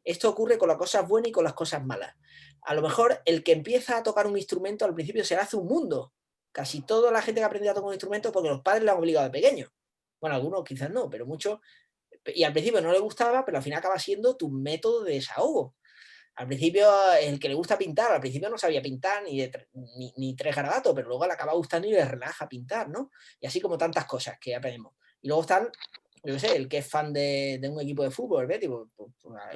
S2: Esto ocurre con las cosas buenas y con las cosas malas. A lo mejor el que empieza a tocar un instrumento al principio se le hace un mundo. Casi toda la gente que ha aprendido a tocar un instrumento porque los padres le han obligado de pequeño. Bueno, algunos quizás no, pero muchos. Y al principio no le gustaba, pero al final acaba siendo tu método de desahogo. Al principio, el que le gusta pintar, al principio no sabía pintar ni tres garabatos, pero luego le acaba gustando y le relaja pintar, ¿no? Y así como tantas cosas que aprendemos. Y luego están, yo qué sé, el que es fan de un equipo de fútbol, ¿ves?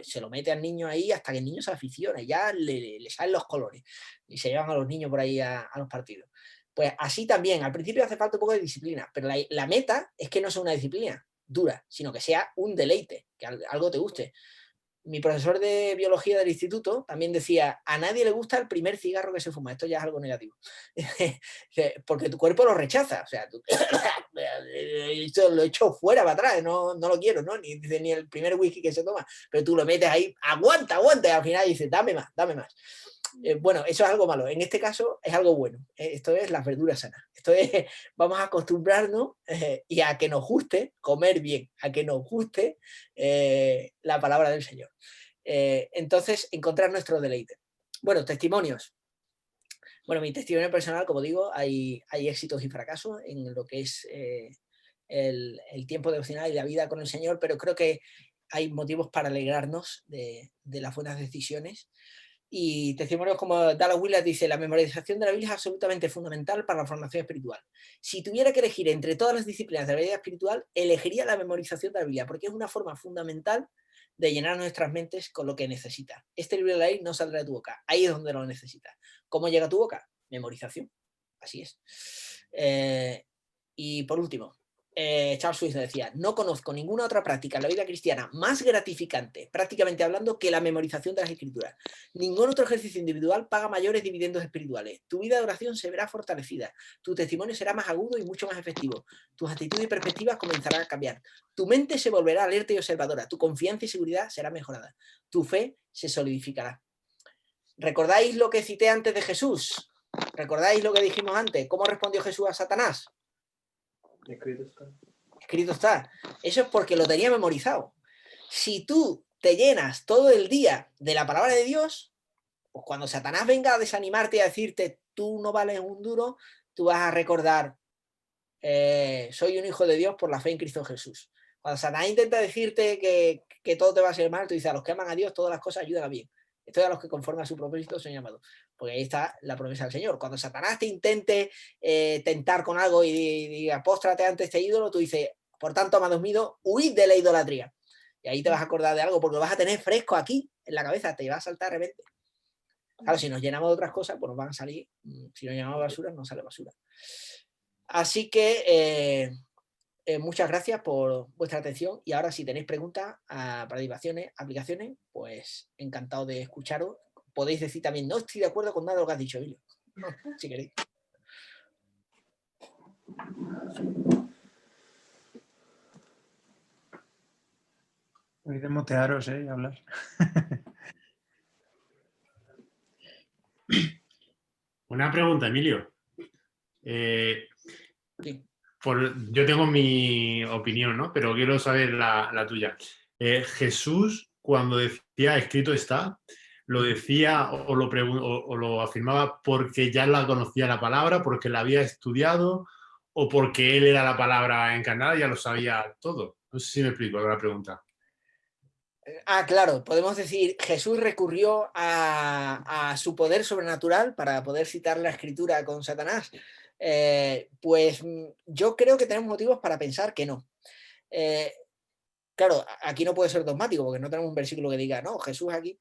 S2: Se lo mete al niño ahí hasta que el niño se aficiona y ya le salen los colores. Y se llevan a los niños por ahí a los partidos. Pues así también, al principio hace falta un poco de disciplina, pero la meta es que no sea una disciplina dura, sino que sea un deleite, que algo te guste. Mi profesor de biología del instituto también decía, a nadie le gusta el primer cigarro que se fuma, esto ya es algo negativo, porque tu cuerpo lo rechaza, o sea, lo he hecho fuera para atrás, no lo quiero, ¿no? Ni el primer whisky que se toma, pero tú lo metes ahí, aguanta, y al final dices, dame más. Bueno, eso es algo malo. En este caso es algo bueno. Esto es las verduras sanas. Esto es, vamos a acostumbrarnos y a que nos guste comer bien, a que nos guste la palabra del Señor. Entonces, encontrar nuestro deleite. Bueno, testimonios. Bueno, mi testimonio personal, como digo, hay éxitos y fracasos en lo que es el tiempo devocional y la vida con el Señor, pero creo que hay motivos para alegrarnos de las buenas decisiones. Y testimonios como Dallas Willard dice, la memorización de la Biblia es absolutamente fundamental para la formación espiritual. Si tuviera que elegir entre todas las disciplinas de la vida espiritual, elegiría la memorización de la Biblia, porque es una forma fundamental de llenar nuestras mentes con lo que necesitas. Este libro de la ley no saldrá de tu boca, ahí es donde lo necesitas. ¿Cómo llega a tu boca? Memorización, así es. Y por último, Charles Swindoll decía, no conozco ninguna otra práctica en la vida cristiana más gratificante, prácticamente hablando, que la memorización de las Escrituras. Ningún otro ejercicio individual paga mayores dividendos espirituales. Tu vida de oración se verá fortalecida, tu testimonio será más agudo y mucho más efectivo, tus actitudes y perspectivas comenzarán a cambiar, tu mente se volverá alerta y observadora, tu confianza y seguridad será mejorada, tu fe se solidificará. ¿Recordáis lo que cité antes de Jesús? ¿Recordáis lo que dijimos antes? ¿Cómo respondió Jesús a Satanás?
S6: Escrito está.
S2: Escrito está. Eso es porque lo tenía memorizado. Si tú te llenas todo el día de la palabra de Dios, pues cuando Satanás venga a desanimarte y a decirte tú no vales un duro, tú vas a recordar soy un hijo de Dios por la fe en Cristo Jesús. Cuando Satanás intenta decirte que todo te va a ser mal, tú dices a los que aman a Dios todas las cosas ayudan a bien. Esto es a los que conforme a su propósito son llamados. Porque ahí está la promesa del Señor. Cuando Satanás te intente tentar con algo y diga, póstrate ante este ídolo, tú dices, por tanto, amados míos, huid de la idolatría. Y ahí te vas a acordar de algo, porque lo vas a tener fresco aquí, en la cabeza, te va a saltar de repente. Claro, si nos llenamos de otras cosas, pues nos van a salir, si nos llenamos de basura, nos sale basura. Así que muchas gracias por vuestra atención y ahora si tenéis preguntas, participaciones, aplicaciones, pues encantado de escucharos. Podéis decir también, no estoy de acuerdo con nada de lo que has dicho, Emilio. No, si queréis.
S3: Voy de motearos, y hablar.
S10: Una pregunta, Emilio.
S2: Sí.
S10: Yo tengo mi opinión, ¿no? Pero quiero saber la tuya. Jesús, cuando decía escrito está, ¿lo decía o lo afirmaba porque ya la conocía la palabra, porque la había estudiado o porque él era la palabra encarnada y ya lo sabía todo? No sé si me explico la pregunta.
S2: Claro, podemos decir, Jesús recurrió a su poder sobrenatural para poder citar la escritura con Satanás. Pues yo creo que tenemos motivos para pensar que no. Claro, aquí no puede ser dogmático porque no tenemos un versículo que diga, no, Jesús aquí,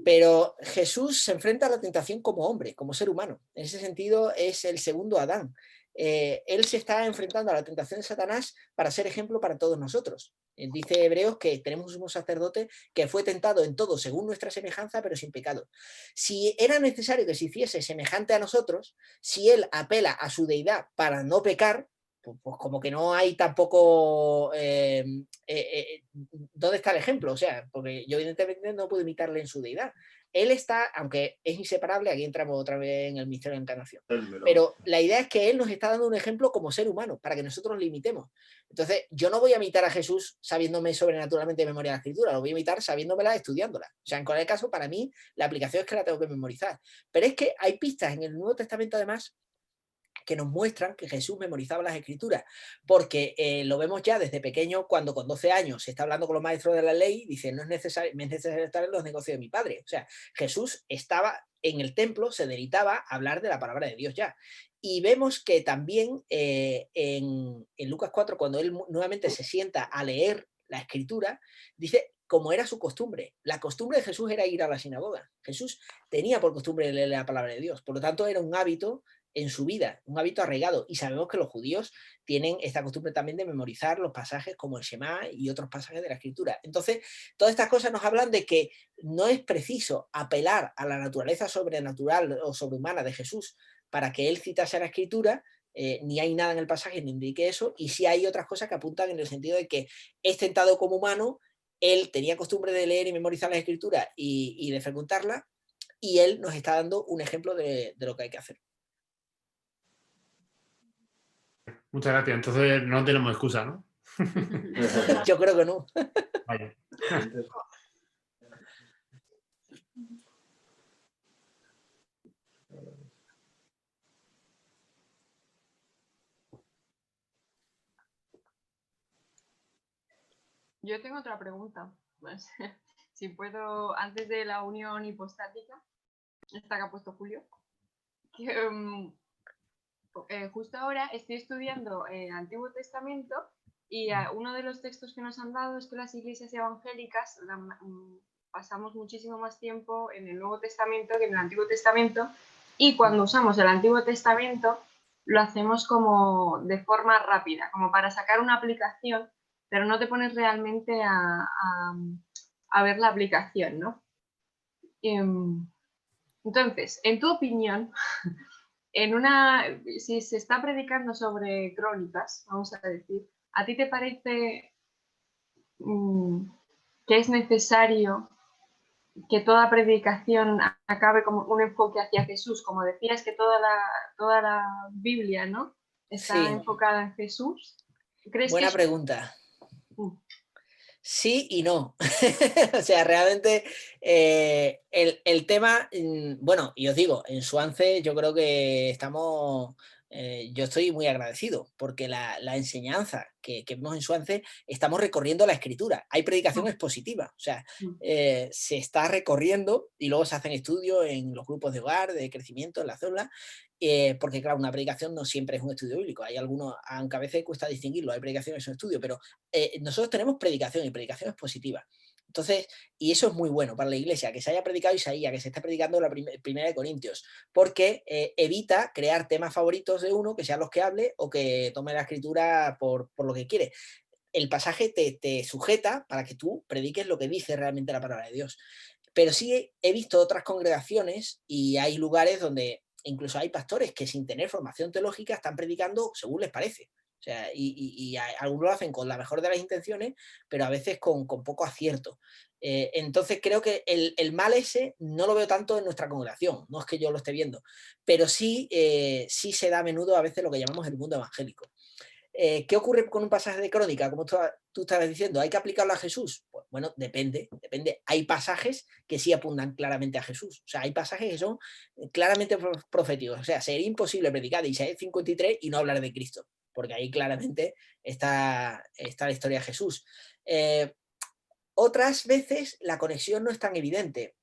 S2: pero Jesús se enfrenta a la tentación como hombre, como ser humano. En ese sentido es el segundo Adán. Él se está enfrentando a la tentación de Satanás para ser ejemplo para todos nosotros. Dice Hebreos que tenemos un sacerdote que fue tentado en todo según nuestra semejanza, pero sin pecado. Si era necesario que se hiciese semejante a nosotros, si él apela a su deidad para no pecar, pues como que no hay tampoco ¿dónde está el ejemplo? O sea, porque yo evidentemente no puedo imitarle en su deidad. Él está, aunque es inseparable, aquí entramos otra vez en el misterio de la encarnación, pero la idea es que él nos está dando un ejemplo como ser humano, para que nosotros le imitemos. Entonces, yo no voy a imitar a Jesús sabiéndome sobrenaturalmente de memoria la escritura, lo voy a imitar sabiéndomela, estudiándola. O sea, en cualquier caso, para mí, la aplicación es que la tengo que memorizar. Pero es que hay pistas en el Nuevo Testamento, además, que nos muestran que Jesús memorizaba las escrituras, porque lo vemos ya desde pequeño, cuando con 12 años se está hablando con los maestros de la ley, dice, no es necesario, me es necesario estar en los negocios de mi padre. O sea, Jesús estaba en el templo, se dedicaba a hablar de la palabra de Dios ya. Y vemos que también en Lucas 4, cuando él nuevamente se sienta a leer la escritura, dice, como era su costumbre. La costumbre de Jesús era ir a la sinagoga. Jesús tenía por costumbre leer la palabra de Dios. Por lo tanto, era un hábito en su vida, un hábito arraigado, y sabemos que los judíos tienen esta costumbre también de memorizar los pasajes como el Shema y otros pasajes de la escritura. Entonces, todas estas cosas nos hablan de que no es preciso apelar a la naturaleza sobrenatural o sobrehumana de Jesús para que él citase la escritura, ni hay nada en el pasaje que indique eso, y sí hay otras cosas que apuntan en el sentido de que es tentado como humano, él tenía costumbre de leer y memorizar la escritura y de frecuentarla, y él nos está dando un ejemplo de lo que hay que hacer.
S10: Muchas gracias. Entonces no tenemos excusa, ¿no?
S2: Yo creo que no.
S10: Vaya.
S11: Yo tengo otra pregunta. Pues, si puedo, antes de la unión hipostática, esta que ha puesto Julio, que, justo ahora estoy estudiando el Antiguo Testamento y uno de los textos que nos han dado es que las iglesias evangélicas pasamos muchísimo más tiempo en el Nuevo Testamento que en el Antiguo Testamento, y cuando usamos el Antiguo Testamento lo hacemos como de forma rápida, como para sacar una aplicación, pero no te pones realmente a ver la aplicación, ¿no? Entonces, en tu opinión, si se está predicando sobre crónicas, vamos a decir, ¿a ti te parece que es necesario que toda predicación acabe como un enfoque hacia Jesús? Como decías, que toda la Biblia, ¿no?, está enfocada en Jesús. ¿Crees
S2: Buena pregunta. Sí y no. O sea, realmente el tema, bueno, y os digo, en Swansea yo creo que estamos, yo estoy muy agradecido porque la enseñanza que vemos en Swansea, estamos recorriendo la escritura. Hay predicación expositiva, o sea, se está recorriendo y luego se hacen estudios en los grupos de hogar, de crecimiento, en la célula, porque claro, una predicación no siempre es un estudio bíblico. Hay algunos, aunque a veces cuesta distinguirlo, hay predicaciones que son estudios, pero nosotros tenemos predicación y predicación expositiva. Entonces, y eso es muy bueno para la iglesia, que se haya predicado Isaías, que se esté predicando la primera de Corintios, porque evita crear temas favoritos de uno, que sean los que hable o que tome la escritura por lo que quiere. El pasaje te sujeta para que tú prediques lo que dice realmente la palabra de Dios. Pero sí he visto otras congregaciones y hay lugares donde incluso hay pastores que sin tener formación teológica están predicando según les parece. O sea, y algunos lo hacen con la mejor de las intenciones, pero a veces con poco acierto. Entonces creo que el mal ese no lo veo tanto en nuestra congregación, no es que yo lo esté viendo, pero sí se da a menudo a veces lo que llamamos el mundo evangélico. ¿Qué ocurre con un pasaje de crónica? Como tú estabas diciendo, ¿hay que aplicarlo a Jesús? Pues bueno, depende. Hay pasajes que sí apuntan claramente a Jesús. O sea, hay pasajes que son claramente proféticos. O sea, sería imposible predicar de Isaías 53 y no hablar de Cristo, porque ahí claramente está la historia de Jesús. Otras veces la conexión no es tan evidente.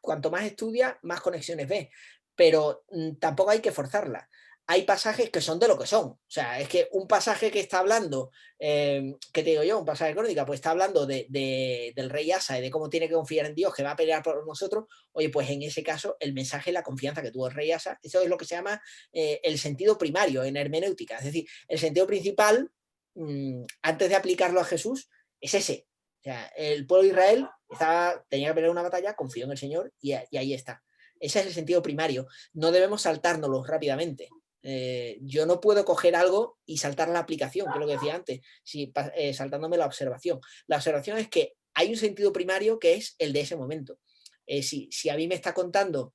S2: Cuanto más estudia, más conexiones ve, pero tampoco hay que forzarla. Hay pasajes que son de lo que son. O sea, es que un pasaje que está hablando, ¿qué te digo yo? Un pasaje de Crónica, pues está hablando del rey Asa y de cómo tiene que confiar en Dios, que va a pelear por nosotros. Oye, pues en ese caso, el mensaje es la confianza que tuvo el rey Asa. Eso es lo que se llama el sentido primario en hermenéutica. Es decir, el sentido principal, antes de aplicarlo a Jesús, es ese. O sea, el pueblo de Israel tenía que pelear una batalla, confió en el Señor y ahí está. Ese es el sentido primario. No debemos saltárnoslo rápidamente. Yo no puedo coger algo y saltar la aplicación, que es lo que decía antes, saltándome la observación. La observación es que hay un sentido primario que es el de ese momento. Si a mí me está contando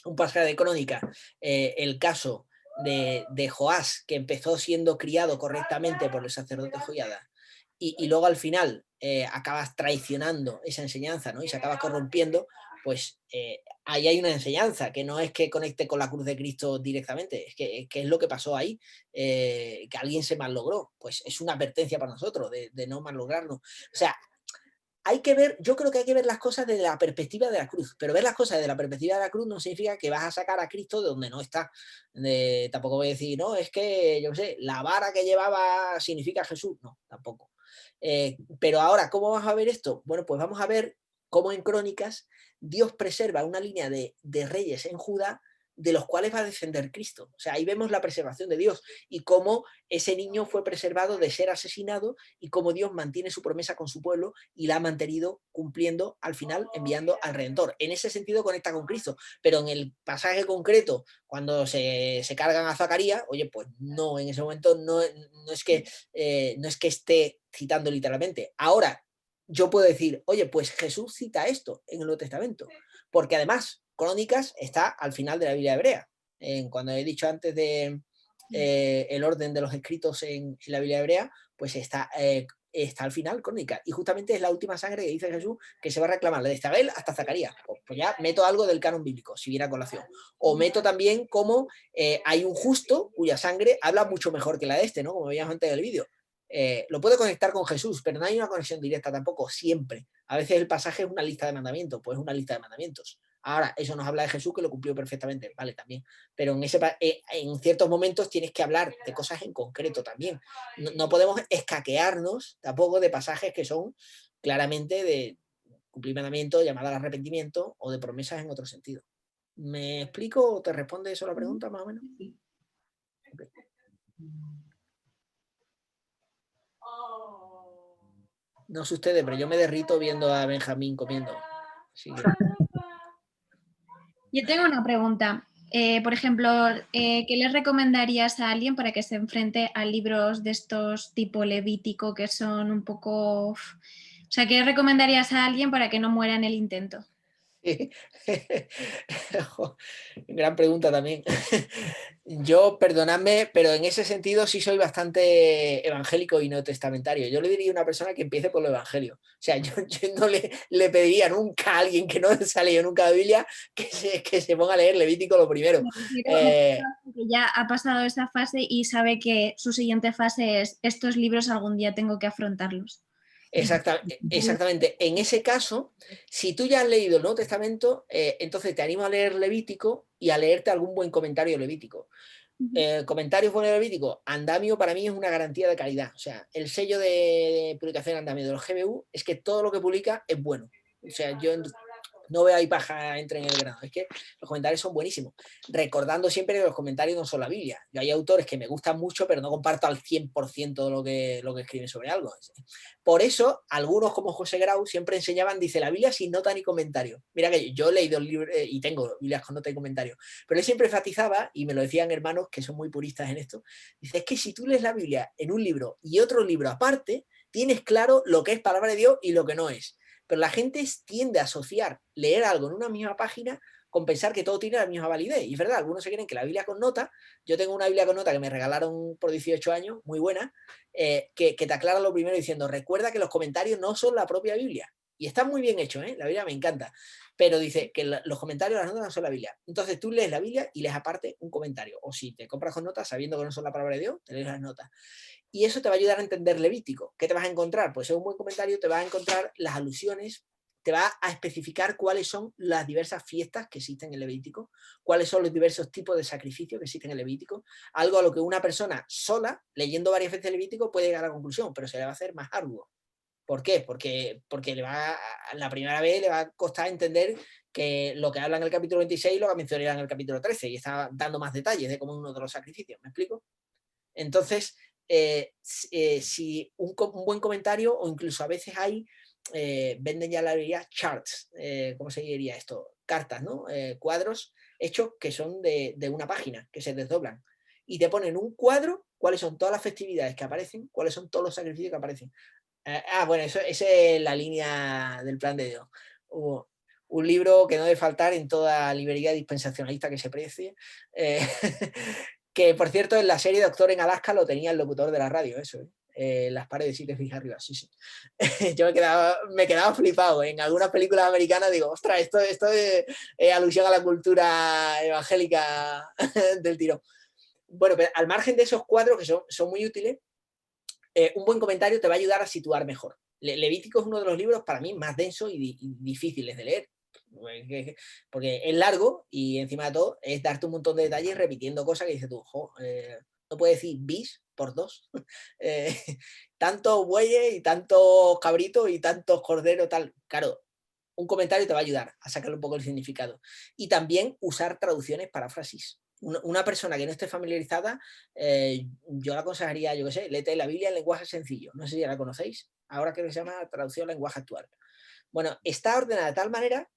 S2: un pasaje de Crónica, el caso de Joás, que empezó siendo criado correctamente por el sacerdote Joiada, y luego al final acabas traicionando esa enseñanza, ¿no? Y se acaba corrompiendo, pues ahí hay una enseñanza, que no es que conecte con la cruz de Cristo directamente, es que es lo que pasó ahí, que alguien se mallogró, pues es una advertencia para nosotros de no mallograrnos. O sea, hay que ver, yo creo que hay que ver las cosas desde la perspectiva de la cruz, pero ver las cosas desde la perspectiva de la cruz no significa que vas a sacar a Cristo de donde no está. Tampoco voy a decir, no, es que, yo no sé, la vara que llevaba significa Jesús, no, tampoco. Pero ahora, ¿cómo vas a ver esto? Bueno, pues vamos a ver cómo en Crónicas Dios preserva una línea de reyes en Judá de los cuales va a descender Cristo. O sea, ahí vemos la preservación de Dios y cómo ese niño fue preservado de ser asesinado y cómo Dios mantiene su promesa con su pueblo y la ha mantenido cumpliendo al final, enviando al Redentor. En ese sentido conecta con Cristo, pero en el pasaje concreto, cuando se cargan a Zacarías, oye, pues no, en ese momento no es que esté citando literalmente. Ahora, yo puedo decir, oye, pues Jesús cita esto en el Nuevo Testamento, porque además Crónicas está al final de la Biblia hebrea. Cuando he dicho antes de el orden de los escritos en la Biblia hebrea, pues está al final Crónicas. Y justamente es la última sangre que dice Jesús que se va a reclamar, desde Abel hasta Zacarías. Pues ya meto algo del canon bíblico, si viene a colación. O meto también como hay un justo cuya sangre habla mucho mejor que la de este, ¿no? Como veíamos antes del vídeo. Lo puedo conectar con Jesús, pero no hay una conexión directa tampoco, siempre. A veces el pasaje es una lista de mandamientos, pues es una lista de mandamientos. Ahora, eso nos habla de Jesús que lo cumplió perfectamente, vale, también. Pero en ciertos momentos tienes que hablar de cosas en concreto también. No podemos escaquearnos tampoco de pasajes que son claramente de cumplir mandamientos, llamada al arrepentimiento o de promesas en otro sentido. ¿Me explico o te responde eso la pregunta más o menos? Okay. No sé ustedes, pero yo me derrito viendo a Benjamín comiendo. Así que...
S7: Yo tengo una pregunta. Por ejemplo, ¿qué les recomendarías a alguien para que se enfrente a libros de estos tipo Levítico que son un poco... O sea, ¿qué recomendarías a alguien para que no muera en el intento?
S2: Gran pregunta también. Yo, perdonadme, pero en ese sentido sí soy bastante evangélico y no testamentario. Yo le diría a una persona que empiece por lo evangelio. O sea, yo no le pediría nunca a alguien que no se ha leído nunca la Biblia que se ponga a leer Levítico lo primero.
S7: Que ya ha pasado esa fase y sabe que su siguiente fase es estos libros algún día tengo que afrontarlos.
S2: Exactamente. En ese caso, si tú ya has leído el Nuevo Testamento, entonces te animo a leer Levítico y a leerte algún buen comentario levítico. Comentarios buenos de Levítico, Andamio para mí es una garantía de calidad. O sea, el sello de publicación Andamio de los GBU es que todo lo que publica es bueno. O sea, yo no veo ahí paja entre en el grano. Es que los comentarios son buenísimos. Recordando siempre que los comentarios no son la Biblia. Yo hay autores que me gustan mucho, pero no comparto al 100% lo que escriben sobre algo. Por eso, algunos como José Grau siempre enseñaban, dice, la Biblia sin nota ni comentario. Mira que yo he leído el libro y tengo Biblias con nota y comentario. Pero él siempre enfatizaba, y me lo decían hermanos que son muy puristas en esto, dice, es que si tú lees la Biblia en un libro y otro libro aparte, tienes claro lo que es palabra de Dios y lo que no es. Pero la gente tiende a asociar leer algo en una misma página con pensar que todo tiene la misma validez. Y es verdad, algunos se creen que la Biblia con nota, yo tengo una Biblia con nota que me regalaron por 18 años, muy buena, que te aclara lo primero diciendo, recuerda que los comentarios no son la propia Biblia. Y está muy bien hecho, ¿eh? La Biblia me encanta. Pero dice que los comentarios de las notas no son la Biblia. Entonces tú lees la Biblia y lees aparte un comentario. O si te compras con notas sabiendo que no son la palabra de Dios, te lees las notas. Y eso te va a ayudar a entender Levítico. ¿Qué te vas a encontrar? Pues en un buen comentario te vas a encontrar las alusiones, te va a especificar cuáles son las diversas fiestas que existen en Levítico, cuáles son los diversos tipos de sacrificios que existen en Levítico, algo a lo que una persona sola, leyendo varias veces Levítico, puede llegar a la conclusión, pero se le va a hacer más arduo. ¿Por qué? Porque la primera vez le va a costar entender que lo que habla en el capítulo 26 lo que menciona en el capítulo 13 y está dando más detalles de cómo es uno de los sacrificios. ¿Me explico? Entonces, si un buen comentario, o incluso a veces hay, venden ya la librería charts, ¿cómo se diría esto? Cartas, ¿no? Cuadros hechos que son de una página, que se desdoblan. Y te ponen un cuadro, cuáles son todas las festividades que aparecen, cuáles son todos los sacrificios que aparecen. Bueno, esa es la línea del plan de Dios. Un libro que no debe faltar en toda librería dispensacionalista que se precie. Que, por cierto, en la serie Doctor en Alaska lo tenía el locutor de la radio, eso, las paredes sí te fijas arriba, sí, sí. Yo me quedaba flipado. En algunas películas americanas digo, ostras, esto es alusión a la cultura evangélica del tirón. Bueno, pero al margen de esos cuadros que son muy útiles, un buen comentario te va a ayudar a situar mejor. Levítico es uno de los libros para mí más densos y difíciles de leer, porque es largo y encima de todo es darte un montón de detalles repitiendo cosas que dices tú, no puedes decir bis por dos, tantos bueyes y tantos cabritos y tantos corderos, tal. Claro, un comentario te va a ayudar a sacar un poco el significado. Y también usar traducciones paráfrasis. Una persona que no esté familiarizada, yo la aconsejaría, yo qué sé, léete la Biblia en lenguaje sencillo. No sé si ya la conocéis. Ahora creo que se llama traducción al lenguaje actual. Bueno, está ordenada de tal manera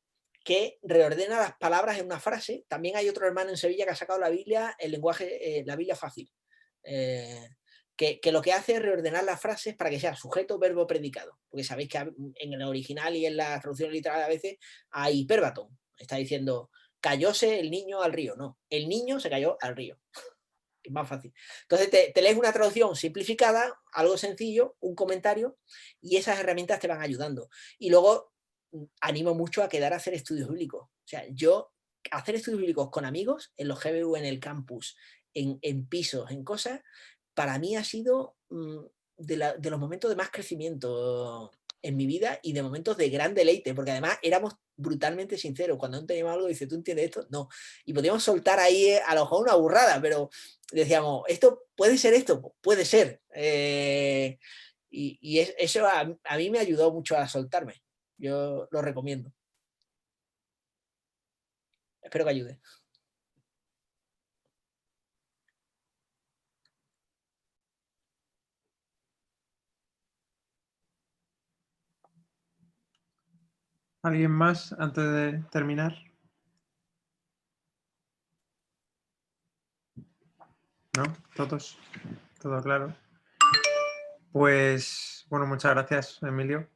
S2: que reordena las palabras en una frase. También hay otro hermano en Sevilla que ha sacado la Biblia, el lenguaje, la Biblia fácil. Que lo que hace es reordenar las frases para que sea sujeto, verbo, predicado. Porque sabéis que en el original y en la traducción literal a veces hay hiperbatón. Está diciendo, cayóse el niño al río. No, el niño se cayó al río. Es más fácil. Entonces te lees una traducción simplificada, algo sencillo, un comentario, y esas herramientas te van ayudando. Y luego animo mucho a quedar a hacer estudios bíblicos. O sea, yo hacer estudios bíblicos con amigos en los GBU, en el campus, en pisos, en cosas, para mí ha sido de los momentos de más crecimiento en mi vida y de momentos de gran deleite, porque además éramos brutalmente sinceros. Cuando no teníamos algo, dice, ¿tú entiendes esto? No. Y podíamos soltar ahí a lo mejor una burrada, pero decíamos, ¿esto puede ser esto? Puede ser. Eso a mí me ayudó mucho a soltarme. Yo lo recomiendo. Espero que ayude.
S3: ¿Alguien más antes de terminar? ¿No? ¿Todos? ¿Todo claro? Pues, bueno, muchas gracias, Emilio.